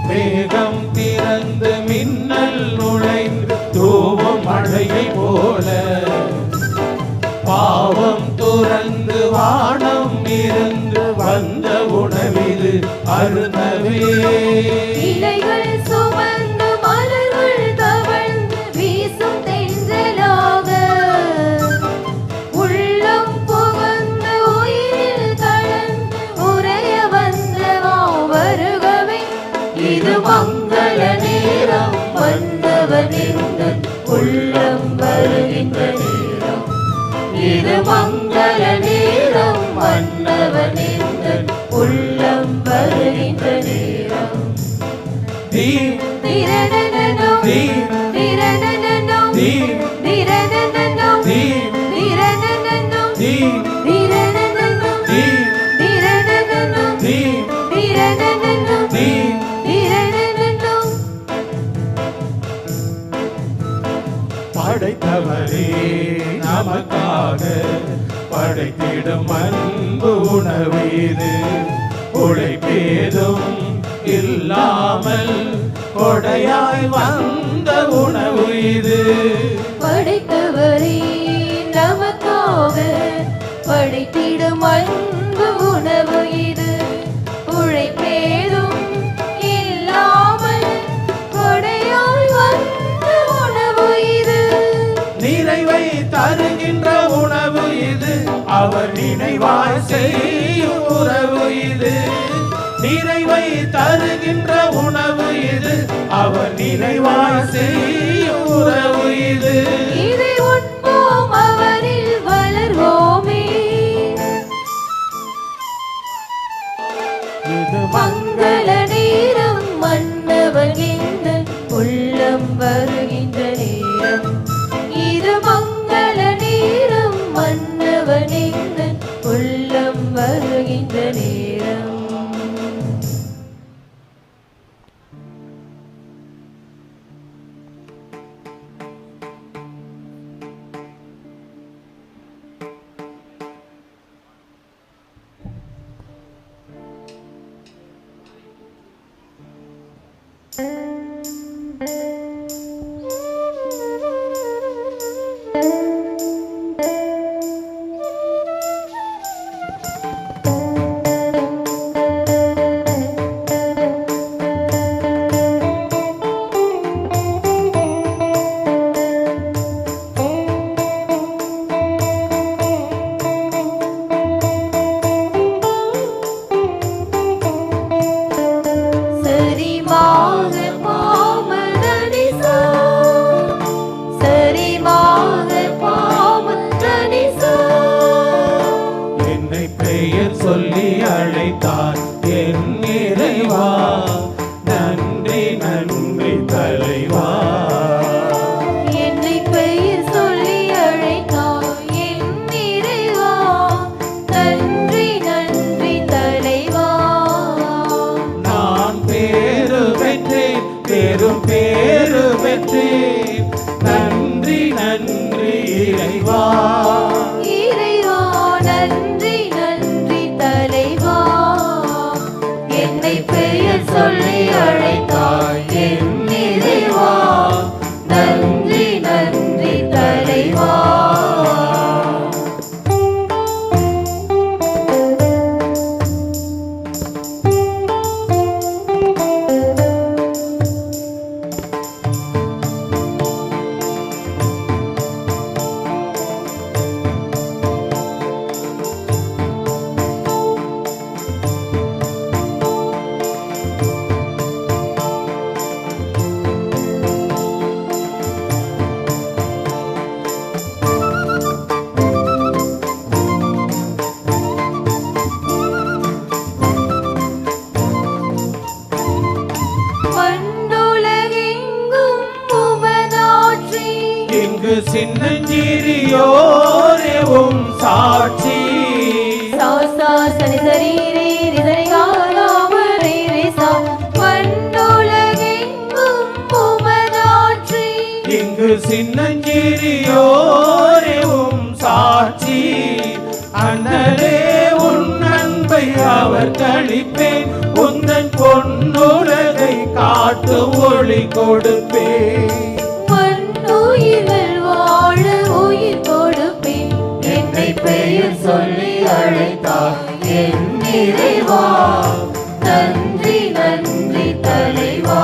மேகம் திறந்து மின்னல் நுழைந்து தூவும் மழையை போல பாவம் துறந்து வானம் இருந்து வந்த உணவிது அருந்தவே இலைகள் சுமந்து மலர்கள் தவழ்ந்து வீசும் தென்றலாக உள்ளம் புகுந்து உயிரில் கலந்து உறைய வந்தவா வருகவே இது மங்கள நேரம் வந்தவன் எந்தன் உள்ளம் வருகின்ற நேரம் இது மங்கள நேரம் வந்தவன் எந்தன் உள்ளம் வருகின்ற நேரம் திரணனனும் திரணனனும் திரணனனும் திரணனனும் திரணனனும் திரணனனும் திரணனனும் திரணனனும் படைத்தவரே நமக்காக படைத்திடும் அன்பு உணவு இது உழைப்பேதும் இல்லாமல் கொடையாய் வந்த உணவு இது படைத்தவரே நமக்காக படைத்திடும் அன்பு உணவு இது உழைப்பேதும் இல்லாமல் கொடையாய் வந்த உணவு இது நிறைவை தருகின்ற உணவு இது அவர் நினைவாய் செய்யும் உறவு இது நிறைவை தருகின்ற உணவு இது அவர் நினைவாய் செய்யும் உறவு இது இதை உண்போம் அவரில் வளர்வோமே இது மங்கள நேரம் மன்னவன் எந்தன் உள்ளம் வருகின்ற நேரம் இது மங்கள நேரம் மன்னவன் எந்தன் உள்ளம் வருகின்ற நேரம் சொல்லி அழைத்தார் என் இறைவா, நன்றி நன்றி தலைவா. என்னை பெயர் சொல்லி அழைத்தார் என் இறைவா, நன்றி நன்றி தலைவா. நான் பேரு பெற்றேன், பெரும் பேரு பெற்றேன், நன்றி நீரே ரிதனையாராமரே ரேசா மண்ணுலகெங்கும் உமதாட்சி இங்கு சின்னஞ்சிறியோரேவும் சாட்சி அண்ணலே உன் அன்பை அவர் கழிப்பேன் உந்தன் பொன்னுலகை காட்டு ஒளி கொடுப்பேன் மண்ணுயிர்கள் வாழ உயிர் கொடுப்பேன் என்னை பெயர் சொல்லி அழைத்தார் என் இறைவா நன்றி நன்றி தலைவா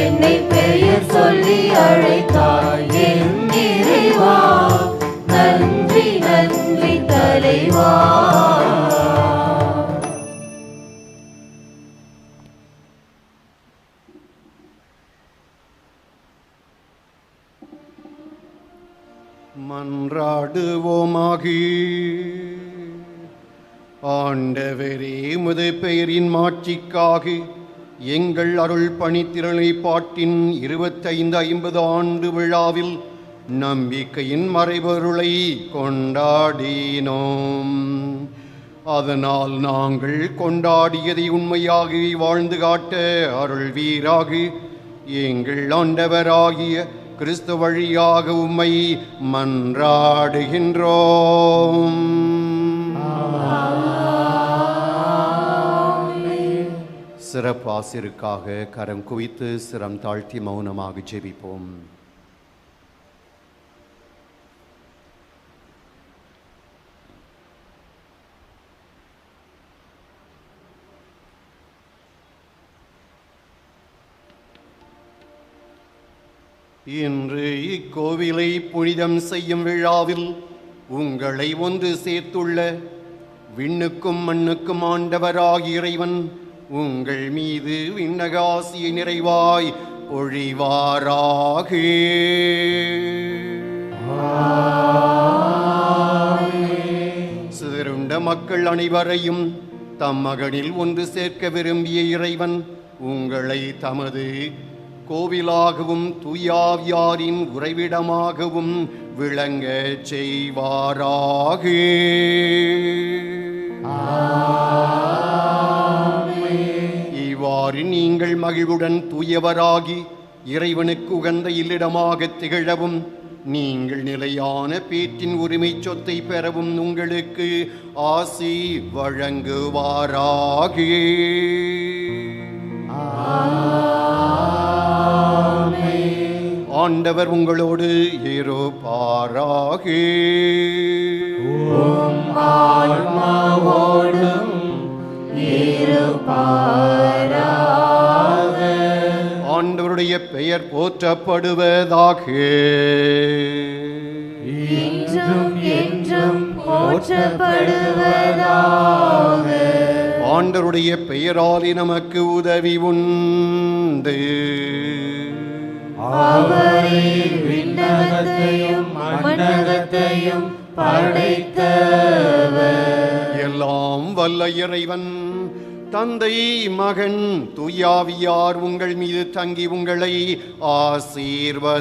என்னை பெயர் சொல்லி அழைத்தார் என் இறைவா நன்றி நன்றி தலைவா மன்றாடுவோமாக. ஆண்டவரே, உமது பெயரின் மாட்சிக்காக எங்கள் அருள் பணித்திரளை பாட்டின் 25-50 ஆண்டு விழாவில் நம்பிக்கையின் மறைபொருளை கொண்டாடினோம். அதனால் நாங்கள் கொண்டாடியதை உண்மையாக வாழ்ந்து காட்ட அருள்வீராக. எங்கள் ஆண்டவராகிய கிறிஸ்து வழியாக உம்மை மன்றாடுகின்றோம். சிறப்பாசிற்காக கரம் குவித்து சிரம் தாழ்த்தி மௌனமாக ஜெபிப்போம். இன்று இக்கோவிலை புனிதம் செய்யும் விழாவில் உங்களை ஒன்று சேர்த்துள்ள விண்ணுக்கும் மண்ணுக்கும் ஆண்டவராகிய இறைவன் உங்கள் மீது விண்ணகாசியை நிறைவாய் பொழிவாராக. சிதறுண்ட மக்கள் அனைவரையும் தம் மகனில் ஒன்று சேர்க்க விரும்பிய இறைவன் உங்களை தமது கோவிலாகவும் தூயாவியாரின் உறைவிடமாகவும் விளங்க செய்வாராக. இவ்வாறு நீங்கள் மகிழ்வுடன் தூயவராகி இறைவனுக்கு உகந்த இல்லிடமாக திகழவும் நீங்கள் நிலையான பேற்றின் உரிமை சொத்தை பெறவும் உங்களுக்கு ஆசி வழங்குவாராக. ஆண்டவர் உங்களோடு இருப்பாராக. ஆண்டவருடைய பெயர் போற்றப்படுவதாக. ஆண்டவருடைய பெயராலே நமக்கு உதவி உண்டு. அவரே விண்ணகத்தையும் மண்ணகத்தையும் படைத்தவர். எல்லாம் வல்ல இறைவன் தந்தை மகன் தூயாவியார் உங்கள் மீது தங்கி உங்களை ஆசீர்வதிப்பாராக.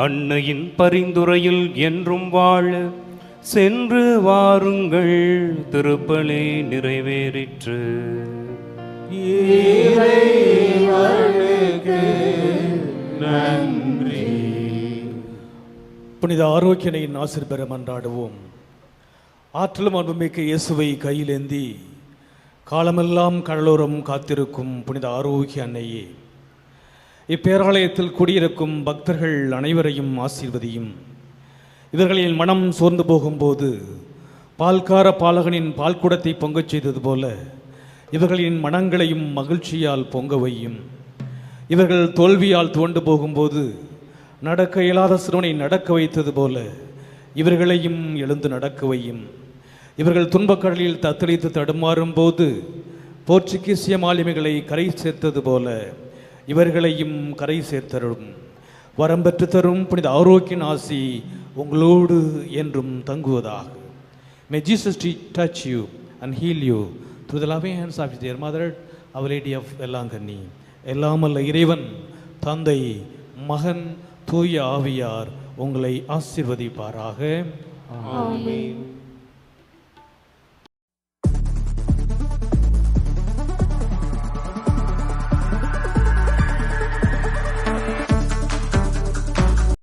அன்னையின் பரிந்துரையில் என்றும் வாழ சென்று வாருங்கள், திருப்பலி நிறைவேறிற்று. நன்றி. புனித ஆரோக்கியனையின் ஆசிர் பெற மன்றாடுவோம். ஆற்றலும் அன்புமிக்க இயேசுவை கையிலேந்தி காலமெல்லாம் கடலோரம் காத்திருக்கும் புனித ஆரோக்கிய அன்னையே, இப்பேராலயத்தில் குடியிருக்கும் பக்தர்கள் அனைவரையும் ஆசீர்வதியும். இவர்களின் மனம் சோர்ந்து போகும்போது பால்கார பாலகனின் பால்குடத்தை பொங்கச் செய்தது போல இவர்களின் மனங்களையும் மகிழ்ச்சியால் பொங்க வையும். இவர்கள் தோல்வியால் துவண்டு போகும்போது நடக்க இயலாத சிறுவனை நடக்க வைத்தது போல இவர்களையும் எழுந்து நடக்க வையும். இவர்கள் துன்பக்கடலில் தத்தளித்து தடுமாறும் போது போர்ச்சுகீசிய மாலுமிகளை கரை சேர்த்தது போல இவர்களையும் கரை சேர்த்தரும். வரம் பெற்று தரும் புனித ஆரோக்கிய ஆசி உங்களோடு என்றும் தங்குவதாக. May Jesus touch you and heal you through the loving hands of dear mother, Our Lady of Velanganni. எல்லாம் அல்ல இறைவன் தந்தை மகன் தூய ஆவியார் உங்களை ஆசீர்வதிப்பாராக. ஆமென்.